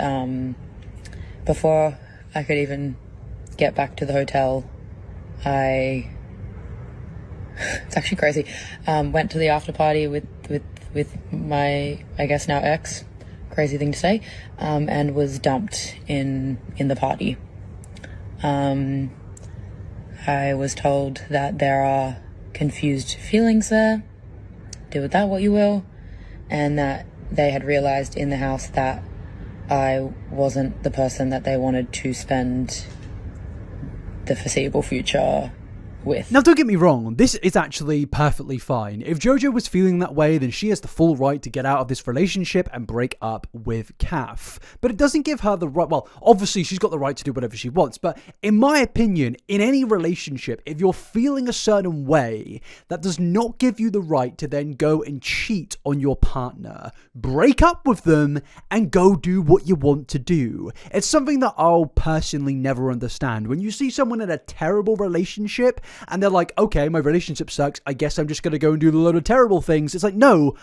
before I could even get back to the hotel, it's actually crazy, went to the after party with my, I guess now ex, crazy thing to say, and was dumped in the party. I was told that there are confused feelings there, do with that what you will, and that they had realized in the house that I wasn't the person that they wanted to spend the foreseeable future with. Now, don't get me wrong, this is actually perfectly fine. If Jojo was feeling that way, then she has the full right to get out of this relationship and break up with Kath. But it doesn't give her the right, well, obviously she's got the right to do whatever she wants, but in my opinion, in any relationship, if you're feeling a certain way, that does not give you the right to then go and cheat on your partner. Break up with them and go do what you want to do. It's something that I'll personally never understand. When you see someone in a terrible relationship, and they're like, okay, my relationship sucks, I guess I'm just going to go and do a load of terrible things. It's like, no,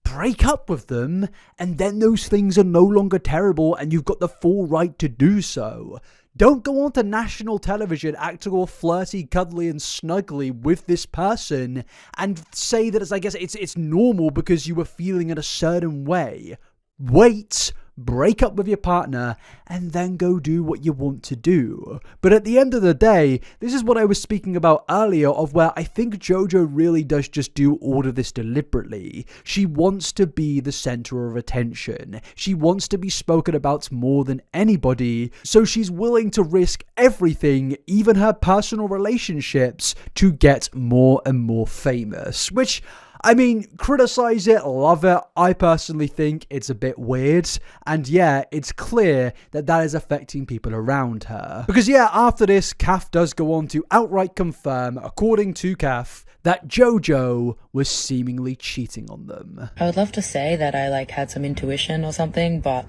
break up with them, and then those things are no longer terrible, and you've got the full right to do so. Don't go on to national television acting all flirty, cuddly, and snuggly with this person and say that it's normal because you were feeling in a certain way. Wait, break up with your partner, and then go do what you want to do. But at the end of the day, this is what I was speaking about earlier, of where I think Jojo really does just do all of this deliberately. She wants to be the center of attention. She wants to be spoken about more than anybody, so she's willing to risk everything, even her personal relationships, to get more and more famous. Which, I mean, criticize it, love it. I personally think it's a bit weird. And yeah, it's clear that that is affecting people around her. Because yeah, after this, Kath does go on to outright confirm, according to Kath, that Jojo was seemingly cheating on them. I would love to say that I like had some intuition or something, but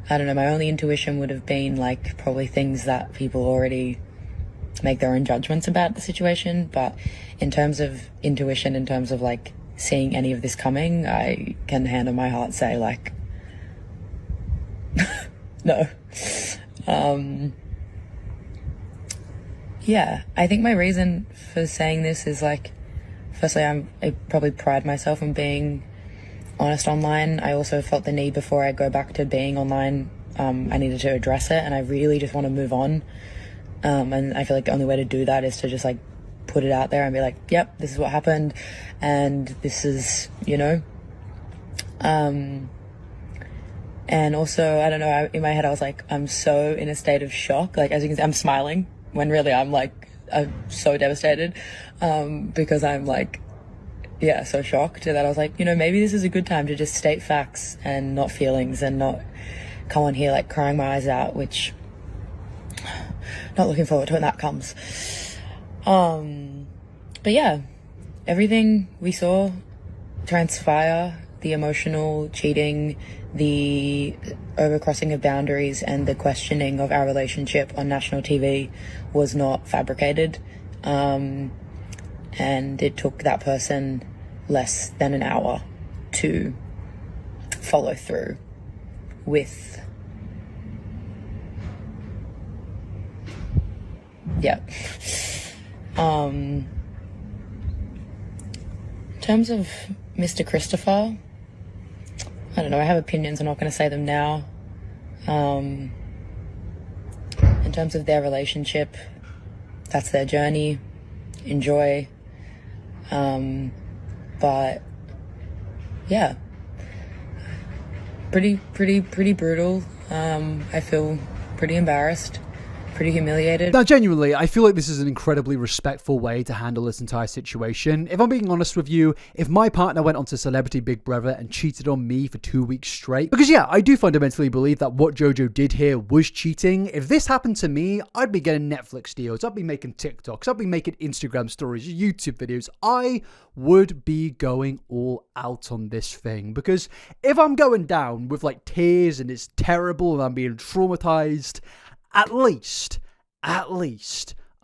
I don't know, my only intuition would have been like probably things that people already make their own judgments about the situation. But in terms of intuition, in terms of like seeing any of this coming, I can hand on my heart say like no. Yeah, I think my reason for saying this is like, firstly, I probably pride myself on being honest online. I also felt the need before I go back to being online, I needed to address it, and I really just want to move on. And I feel like the only way to do that is to just like put it out there and be like, yep, this is what happened, and this is, you know. And also, I don't know, in my head I was like, I'm so in a state of shock. Like, as you can see, I'm smiling when really I'm so devastated, because I'm like, yeah, so shocked that I was like, you know, maybe this is a good time to just state facts and not feelings, and not come on here like crying my eyes out, which not looking forward to when that comes. But yeah, everything we saw transpire, the emotional cheating, the overcrossing of boundaries, and the questioning of our relationship on national TV was not fabricated. And it took that person less than an hour to follow through with, yeah. In terms of Mr. Christopher, I don't know, I have opinions, I'm not going to say them now. In terms of their relationship, that's their journey, enjoy. But yeah, pretty brutal. I feel pretty embarrassed, pretty humiliated. Now, genuinely, I feel like this is an incredibly respectful way to handle this entire situation. If I'm being honest with you, if my partner went onto Celebrity Big Brother and cheated on me for 2 weeks straight, because yeah, I do fundamentally believe that what Jojo did here was cheating. If this happened to me, I'd be getting Netflix deals, I'd be making TikToks, I'd be making Instagram stories, YouTube videos. I would be going all out on this thing, because if I'm going down with like tears and it's terrible and I'm being traumatized, at least,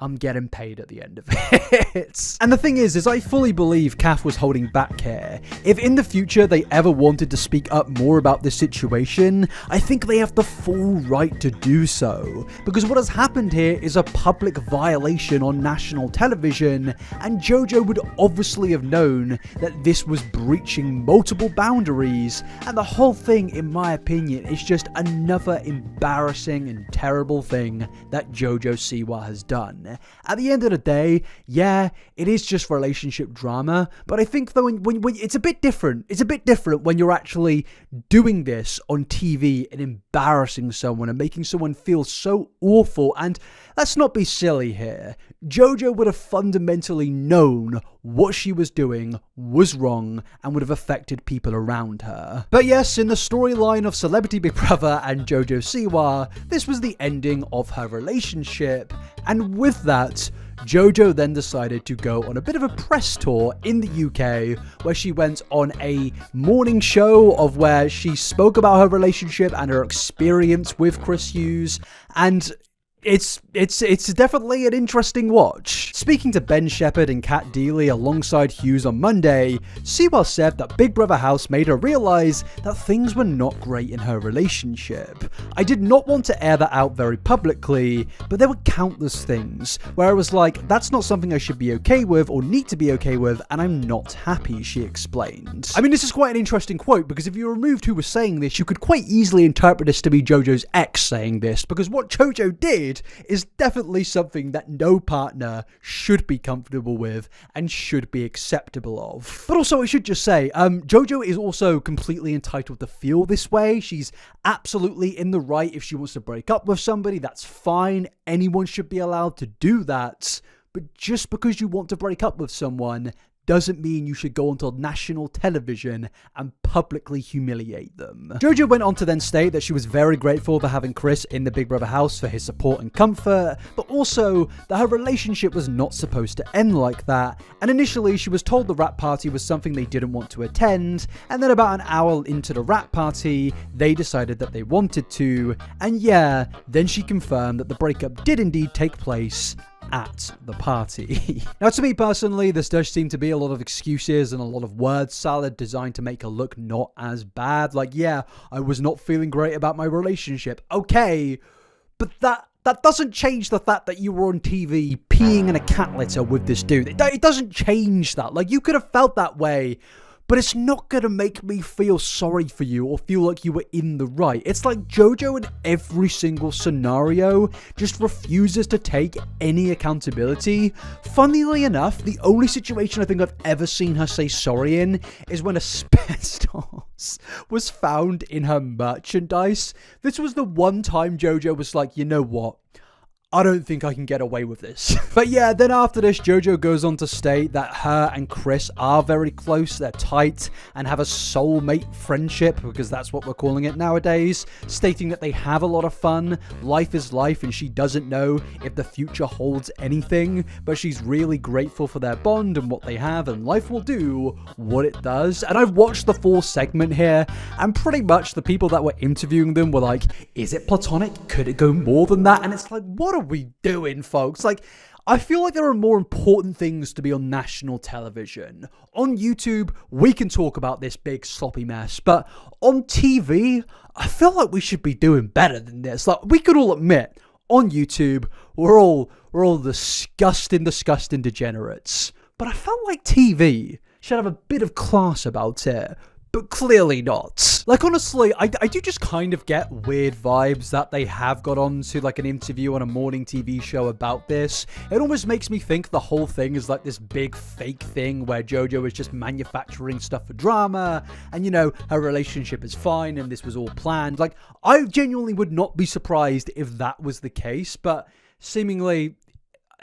I'm getting paid at the end of it. And the thing is I fully believe Kath was holding back here. If in the future they ever wanted to speak up more about this situation, I think they have the full right to do so. Because what has happened here is a public violation on national television, and Jojo would obviously have known that this was breaching multiple boundaries, and the whole thing, in my opinion, is just another embarrassing and terrible thing that Jojo Siwa has done. At the end of the day, yeah, it is just relationship drama, but I think though when it's a bit different. It's a bit different when you're actually doing this on TV and embarrassing someone and making someone feel so awful. And let's not be silly here. Jojo would have fundamentally known what she was doing was wrong and would have affected people around her. But yes, in the storyline of Celebrity Big Brother and Jojo Siwa, this was the ending of her relationship, and with that, Jojo then decided to go on a bit of a press tour in the UK, where she went on a morning show of where she spoke about her relationship and her experience with Chris Hughes, and it's definitely an interesting watch. Speaking to Ben Shepherd and Kat Deely alongside Hughes on Monday, Siwa said that Big Brother House made her realise that things were not great in her relationship. I did not want to air that out very publicly, but there were countless things where I was like, that's not something I should be okay with or need to be okay with, and I'm not happy, she explained. I mean, this is quite an interesting quote, because if you removed who was saying this, you could quite easily interpret this to be Jojo's ex saying this, because what Jojo did is definitely something that no partner should be comfortable with and should be acceptable of. But also, I should just say, Jojo is also completely entitled to feel this way. She's absolutely in the right. If she wants to break up with somebody, that's fine. Anyone should be allowed to do that. But just because you want to break up with someone doesn't mean you should go onto national television and publicly humiliate them. Jojo went on to then state that she was very grateful for having Chris in the Big Brother house for his support and comfort, but also that her relationship was not supposed to end like that, and initially she was told the wrap party was something they didn't want to attend, and then about an hour into the wrap party, they decided that they wanted to, and yeah, then she confirmed that the breakup did indeed take place at the party. Now, to me personally, this does seem to be a lot of excuses and a lot of word salad designed to make her look not as bad. Like, yeah, I was not feeling great about my relationship. Okay, but that doesn't change the fact that you were on TV peeing in a cat litter with this dude. It doesn't change that. Like, you could have felt that way, but it's not gonna make me feel sorry for you or feel like you were in the right. It's like Jojo in every single scenario just refuses to take any accountability. Funnily enough, the only situation I think I've ever seen her say sorry in is when asbestos was found in her merchandise. This was the one time Jojo was like, you know what? I don't think I can get away with this. But yeah, then after this, Jojo goes on to state that her and Chris are very close, they're tight, and have a soulmate friendship, because that's what we're calling it nowadays, stating that they have a lot of fun, life is life, and she doesn't know if the future holds anything, but she's really grateful for their bond and what they have, and life will do what it does. And I've watched the full segment here, and pretty much the people that were interviewing them were like, is it platonic? Could it go more than that? And it's like, what are we doing, folks? Like, I feel like there are more important things to be on national television. On YouTube, we can talk about this big sloppy mess, but on TV, I feel like we should be doing better than this. Like, we could all admit, on YouTube, we're all disgusting degenerates. But I felt like TV should have a bit of class about it. But clearly not. Like, honestly, I do just kind of get weird vibes that they have got on to, like, an interview on a morning TV show about this. It almost makes me think the whole thing is, like, this big fake thing where Jojo is just manufacturing stuff for drama, and, you know, her relationship is fine, and this was all planned. Like, I genuinely would not be surprised if that was the case, but seemingly,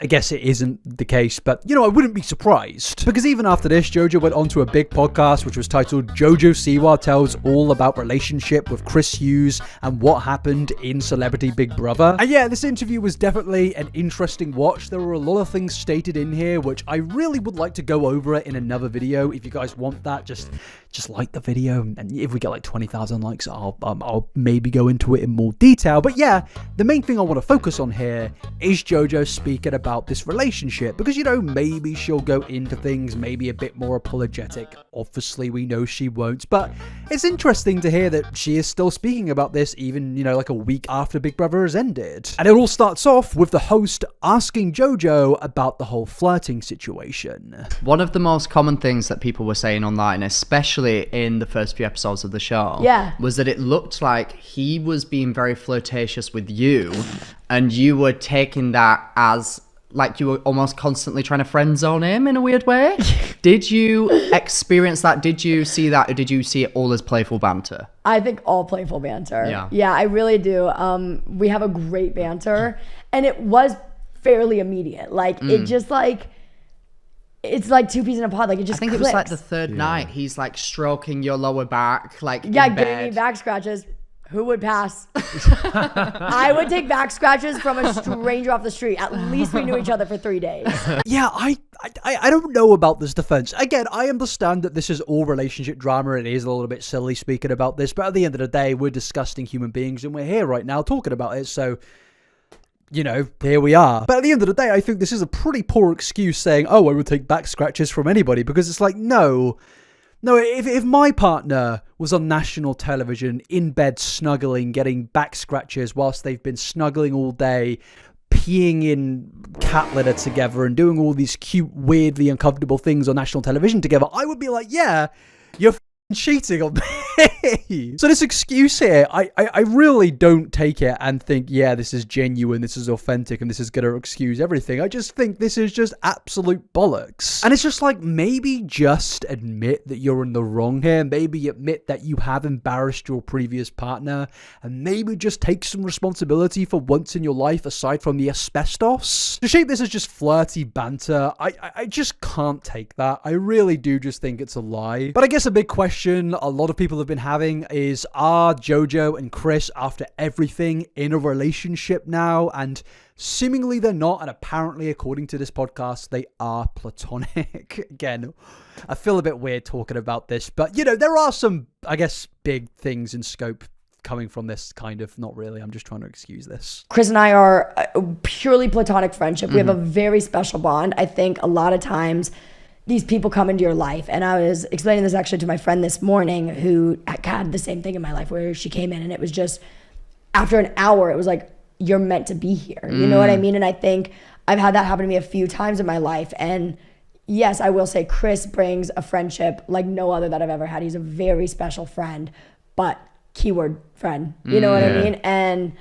I guess it isn't the case, but, you know, I wouldn't be surprised. Because even after this, Jojo went on to a big podcast, which was titled Jojo Siwa Tells All About Relationship with Chris Hughes and What Happened in Celebrity Big Brother. And yeah, this interview was definitely an interesting watch. There were a lot of things stated in here, which I really would like to go over it in another video. If you guys want that, just just like the video, and if we get like 20,000 likes, I'll maybe go into it in more detail. But yeah, the main thing I want to focus on here is Jojo speaking about this relationship, because, you know, maybe she'll go into things maybe a bit more apologetic. Obviously, we know she won't, but it's interesting to hear that she is still speaking about this even, you know, like a week after Big Brother has ended. And it all starts off with the host asking Jojo about the whole flirting situation. One of the most common things that people were saying online, especially in the first few episodes of the show, was that it looked like he was being very flirtatious with you, and you were taking that as like you were almost constantly trying to friend zone him in a weird way. Did you experience that? Did you see that? Or did you see it all as playful banter? I think all playful banter. Yeah, I really do. We have a great banter, and it was fairly immediate. Like, it just like, it's like two peas in a pod. Like, it just clicks. It was like the third night. He's like stroking your lower back, like in giving bed. me back scratches. Who would pass? I would take back scratches from a stranger off the street. At least we knew each other for 3 days. Yeah, I don't know about this defense. Again, I understand that this is all relationship drama. It is a little bit silly speaking about this, but at the end of the day, we're disgusting human beings, and we're here right now talking about it. So, you know, here we are. But at the end of the day, I think this is a pretty poor excuse saying, oh, I would take back scratches from anybody, because it's like, no, if my partner was on national television, in bed snuggling, getting back scratches whilst they've been snuggling all day, peeing in cat litter together and doing all these cute, weirdly uncomfortable things on national television together, I would be like, yeah, you're cheating on me. So this excuse here, I really don't take it and think, yeah, this is genuine, this is authentic, and this is gonna excuse everything. I just think this is just absolute bollocks. And it's just like, maybe just admit that you're in the wrong here, maybe admit that you have embarrassed your previous partner, and maybe just take some responsibility for once in your life aside from the asbestos. To shape this as just flirty banter, I just can't take that. I really do just think it's a lie. But I guess a big question a lot of people have been having is, are Jojo and Chris, after everything, in a relationship now? And seemingly they're not, and apparently, according to this podcast, they are platonic. Again, I feel a bit weird talking about this, but, you know, there are some, I guess, big things in scope coming from this, kind of. Not really, I'm just trying to excuse this. Chris and I are a purely platonic friendship. We have a very special bond. I think a lot of times these people come into your life, and I was explaining this actually to my friend this morning, who had the same thing in my life, where she came in and it was just, after an hour, it was like, you're meant to be here. You know what I mean? And I think I've had that happen to me a few times in my life. And yes, I will say Chris brings a friendship like no other that I've ever had. He's a very special friend, but keyword friend, you know what I mean? And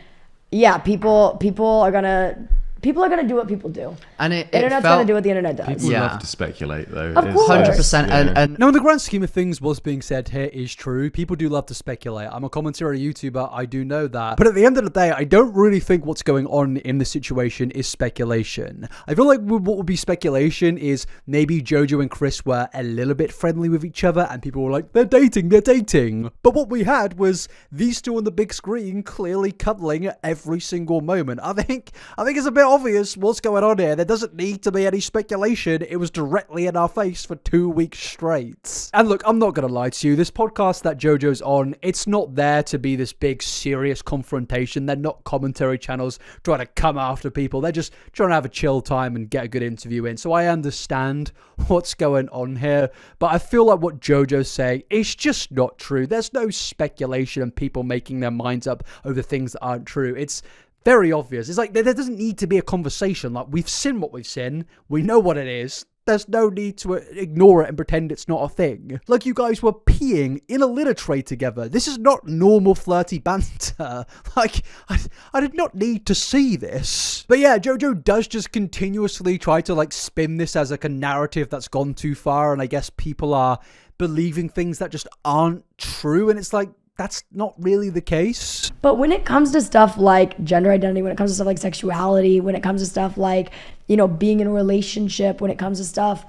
yeah, people are gonna do what people do. And Internet's gonna do what the internet does. People love to speculate, though. Of course. 100%. And now, in the grand scheme of things, what's being said here is true. People do love to speculate. I'm a commentary YouTuber, I do know that. But at the end of the day, I don't really think what's going on in this situation is speculation. I feel like what would be speculation is maybe Jojo and Chris were a little bit friendly with each other, and people were like, they're dating. But what we had was these two on the big screen clearly cuddling at every single moment. I think it's a bit obvious what's going on here. There doesn't need to be any speculation. It was directly in our face for 2 weeks straight. And look, I'm not gonna lie to you, this podcast that Jojo's on, it's not there to be this big serious confrontation. They're not commentary channels trying to come after people. They're just trying to have a chill time and get a good interview in. So I understand what's going on here, but I feel like what Jojo's saying is just not true. There's no speculation and people making their minds up over things that aren't true. It's very obvious. It's like there doesn't need to be a conversation. Like, we've seen what we've seen. We know what it is. There's no need to ignore it and pretend it's not a thing. Like, you guys were peeing in a litter tray together. This is not normal flirty banter. Like, I did not need to see this. But yeah, Jojo does just continuously try to, like, spin this as like a narrative that's gone too far, and I guess people are believing things that just aren't true, and it's like, that's not really the case. But when it comes to stuff like gender identity, when it comes to stuff like sexuality, when it comes to stuff like, you know, being in a relationship, when it comes to stuff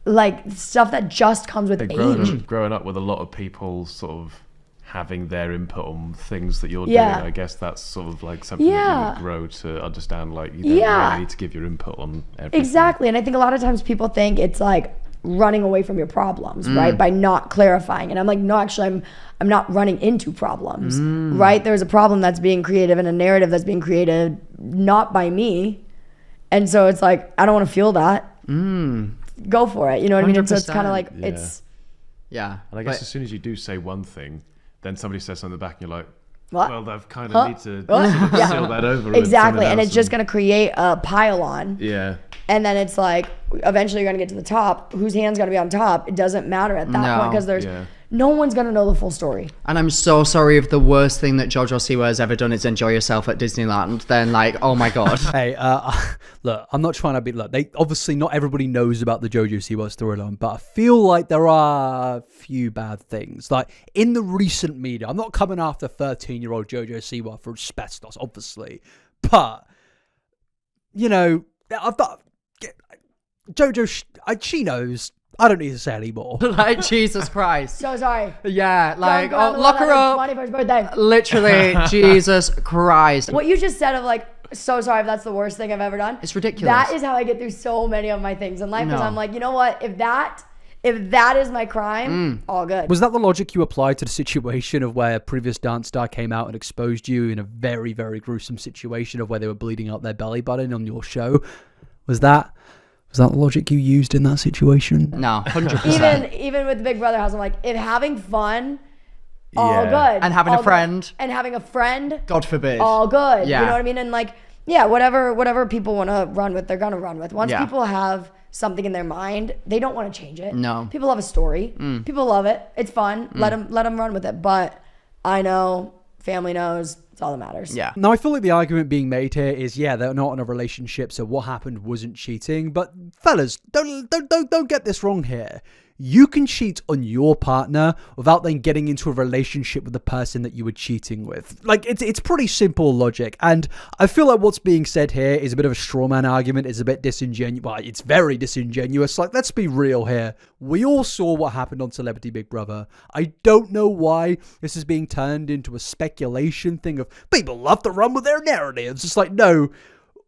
like stuff that just comes with age. Growing up with a lot of people sort of having their input on things that you're doing, I guess that's sort of like something that you would grow to understand. Like, you don't really need to give your input on everything. Exactly. And I think a lot of times people think it's like, running away from your problems, right? By not clarifying. And I'm like, no, actually, I'm not running into problems, right? There's a problem that's being created and a narrative that's being created not by me. And so it's like, I don't want to feel that. Go for it. You know what I mean? And so it's kind of like, it's... Yeah. And I guess as soon as you do say one thing, then somebody says something in the back and you're like, what? well, they've kind of need to sort of seal that over. Exactly. And it's just going to create a pile on. Yeah. And then it's like, eventually you're going to get to the top. Whose hand's going to be on top? It doesn't matter at that point because there's no one's going to know the full story. And I'm so sorry if the worst thing that Jojo Siwa has ever done is enjoy yourself at Disneyland. Then, like, oh my God. Hey, look, I'm not trying to be, look, they obviously not everybody knows about the Jojo Siwa storyline, but I feel like there are a few bad things. Like, in the recent media, I'm not coming after 13-year-old Jojo Siwa for asbestos, obviously, but, you know, I've got, Jojo, she knows. I don't need to say anymore. Like, Jesus Christ. So sorry. Yeah, like, Don't lock her up. Money for his birthday. Literally, Jesus Christ. What you just said of like, so sorry if that's the worst thing I've ever done. It's ridiculous. That is how I get through so many of my things in life because I'm like, you know what? If that is my crime, all good. Was that the logic you applied to the situation of where a previous dance star came out and exposed you in a very, very gruesome situation of where they were bleeding out their belly button on your show? Was that the logic you used in that situation? No, 100%. Even with the Big Brother house, I'm like, if having fun, all good. And having a friend. Good. And having a friend. God forbid. All good. Yeah. You know what I mean? And like, yeah, whatever people want to run with, they're going to run with. Once people have something in their mind, they don't want to change it. No. People love a story. People love it. It's fun. Let them run with it. But I know, family knows. It's all that matters. Yeah. Now, I feel like the argument being made here is, yeah, they're not in a relationship, so what happened wasn't cheating. But fellas, don't get this wrong here. You can cheat on your partner without then getting into a relationship with the person that you were cheating with. Like, it's pretty simple logic. And I feel like what's being said here is a bit of a straw man argument. It's a bit disingenuous. Well, it's very disingenuous. Like, let's be real here. We all saw what happened on Celebrity Big Brother. I don't know why this is being turned into a speculation thing of people love to run with their narratives. It's like, no.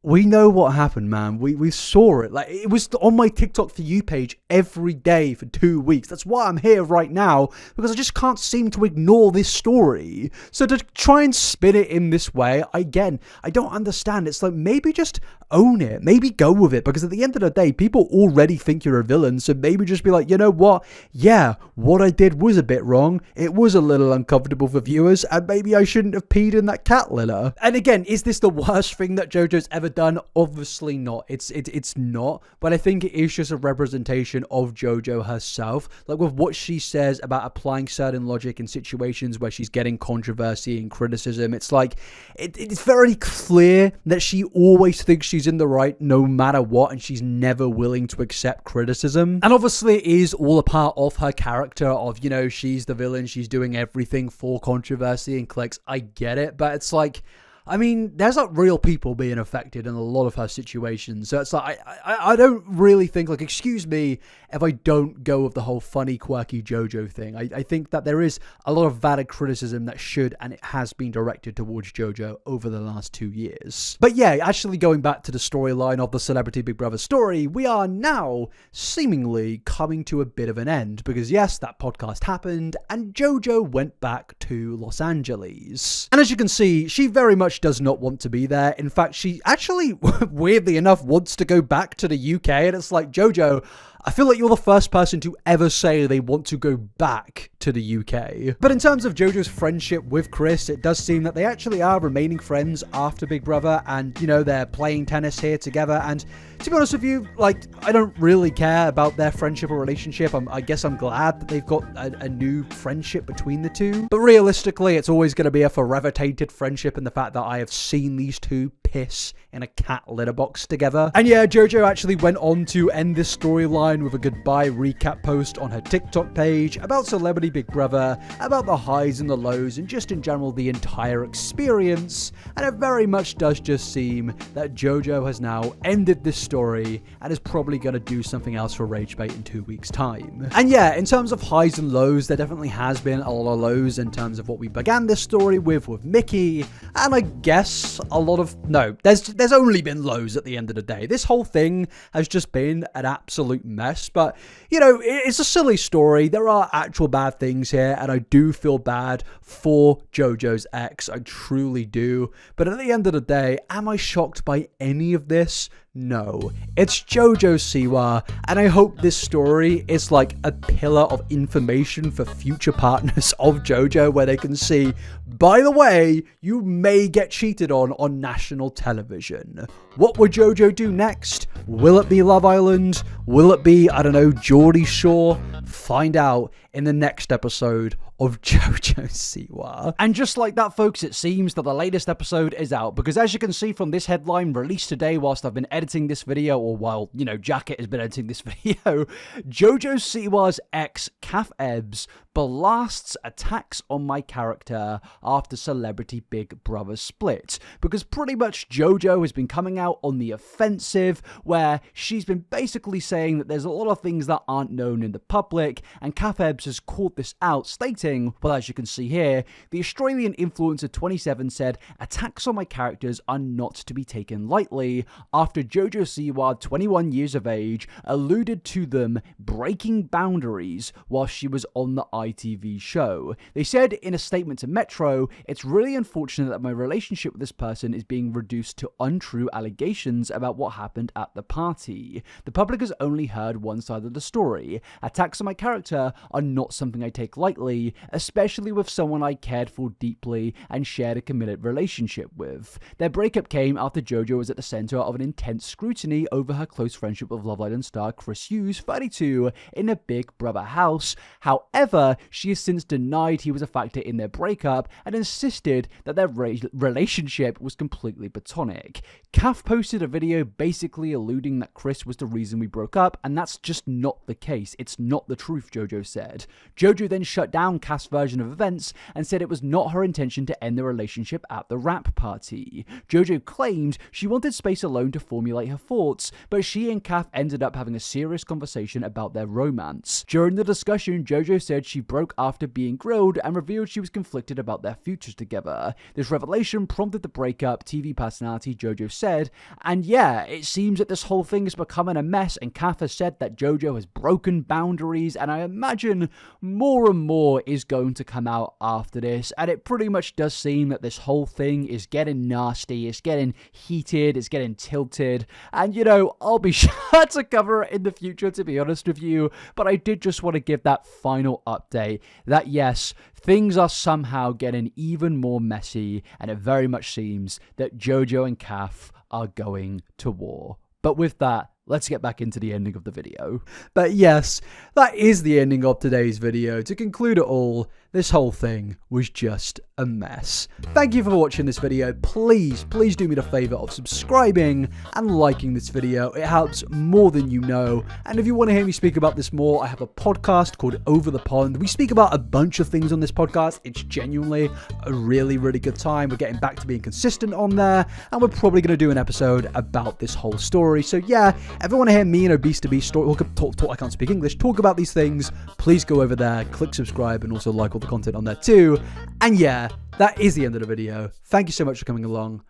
We know what happened, man. We saw it. Like, it was on my TikTok For You page every day for 2 weeks. That's why I'm here right now, because I just can't seem to ignore this story. So to try and spin it in this way, again, I don't understand. It's like, maybe just own it. Maybe go with it, because at the end of the day, people already think you're a villain. So maybe just be like, you know what? Yeah, what I did was a bit wrong. It was a little uncomfortable for viewers, and maybe I shouldn't have peed in that cat litter. And again, is this the worst thing that JoJo's ever done? Obviously not. It's not, but I think it is just a representation of JoJo herself, like with what she says about applying certain logic in situations where she's getting controversy and criticism. It's like it's very clear that she always thinks she's in the right no matter what, and she's never willing to accept criticism. And obviously it is all a part of her character of, you know, she's the villain, she's doing everything for controversy and clicks. I get it, but it's like, I mean, there's like real people being affected in a lot of her situations. So it's like, I don't really think, like, excuse me if I don't go with the whole funny, quirky JoJo thing. I think that there is a lot of valid criticism that should, and it has been directed towards JoJo over the last 2 years. But yeah, actually going back to the storyline of the Celebrity Big Brother story, we are now seemingly coming to a bit of an end, because yes, that podcast happened and JoJo went back to Los Angeles. And as you can see, she very much does not want to be there. In fact, she actually, weirdly enough, wants to go back to the UK. And it's like, JoJo, I feel like you're the first person to ever say they want to go back to the UK. But in terms of JoJo's friendship with Chris, it does seem that they actually are remaining friends after Big Brother, and, you know, they're playing tennis here together. And to be honest with you, like, I don't really care about their friendship or relationship. I guess I'm glad that they've got a new friendship between the two. But realistically, it's always going to be a forever tainted friendship in the fact that I have seen these two piss in a cat litter box together. And yeah, JoJo actually went on to end this storyline with a goodbye recap post on her TikTok page about Celebrity Big Brother, about the highs and the lows, and just in general the entire experience. And it very much does just seem that JoJo has now ended this story and is probably going to do something else for Ragebait in 2 weeks' time. And yeah, in terms of highs and lows, there definitely has been a lot of lows in terms of what we began this story with Mickey, and I guess a lot of, no, there's only been lows at the end of the day. This whole thing has just been an absolute mess. But, you know, it's a silly story. There are actual bad things here, and I do feel bad for Jojo's ex. I truly do. But at the end of the day, am I shocked by any of this? No. It's Jojo Siwa, and I hope this story is like a pillar of information for future partners of Jojo, where they can see, by the way, you may get cheated on national television. What would Jojo do next? Will it be Love Island? Will it be, I don't know, Geordie Shore? Find out in the next episode of Jojo Siwa. And just like that, folks, it seems that the latest episode is out, because as you can see from this headline released today whilst I've been editing this video, or while, you know, Jacket has been editing this video, Jojo Siwa's ex, Kath Ebbs, blasts attacks on my character after Celebrity Big Brother split, because pretty much Jojo has been coming out on the offensive, where she's been basically saying that there's a lot of things that aren't known in the public, and Kath Ebbs has called this out, stating, well, as you can see here, the Australian influencer 27 said, attacks on my characters are not to be taken lightly, after Jojo Siwa, 21 years of age, alluded to them breaking boundaries while she was on the ITV show. They said in a statement to Metro, it's really unfortunate that my relationship with this person is being reduced to untrue allegations about what happened at the party. The public has only heard one side of the story. Attacks on my character are not something I take lightly, especially with someone I cared for deeply and shared a committed relationship with. Their breakup came after Jojo was at the center of an intense scrutiny over her close friendship with Love Island star Chris Hughes, 32, in a Big Brother house. However, she has since denied he was a factor in their breakup and insisted that their relationship was completely platonic. Kath posted a video basically alluding that Chris was the reason we broke up, and that's just not the case. It's not the truth, Jojo said. Jojo then shut down Kath's version of events and said it was not her intention to end the relationship at the wrap party. Jojo claimed she wanted space alone to formulate her thoughts, but she and Kath ended up having a serious conversation about their romance. During the discussion, Jojo said she broke after being grilled and revealed she was conflicted about their futures together. This revelation prompted the breakup, TV personality Jojo said, and yeah, it seems that this whole thing is becoming a mess, and Kath has said that Jojo has broken boundaries, and I imagine more and more is going to come out after this, and it pretty much does seem that this whole thing is getting nasty, it's getting heated, it's getting tilted, and you know, I'll be sure to cover it in the future, to be honest with you, but I did just want to give that final update that yes, things are somehow getting even more messy, and it very much seems that Jojo and Kath are going to war. But with that, let's get back into the ending of the video. But yes, that is the ending of today's video. To conclude it all, this whole thing was just a mess. Thank you for watching this video. Please do me the favor of subscribing and liking this video. It helps more than you know. And if you want to hear me speak about this more, I have a podcast called Over the Pond. We speak about a bunch of things on this podcast. It's genuinely a really good time. We're getting back to being consistent on there, and we're probably going to do an episode about this whole story. So yeah, if you want to hear me and Obese to Beast talk, I can't speak English, talk about these things, please go over there, click subscribe, and also like all the content on there too. And yeah, that is the end of the video. Thank you so much for coming along.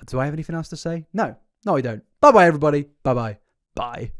Do I have anything else to say? No, I don't. Bye-bye, everybody. Bye-bye. Bye.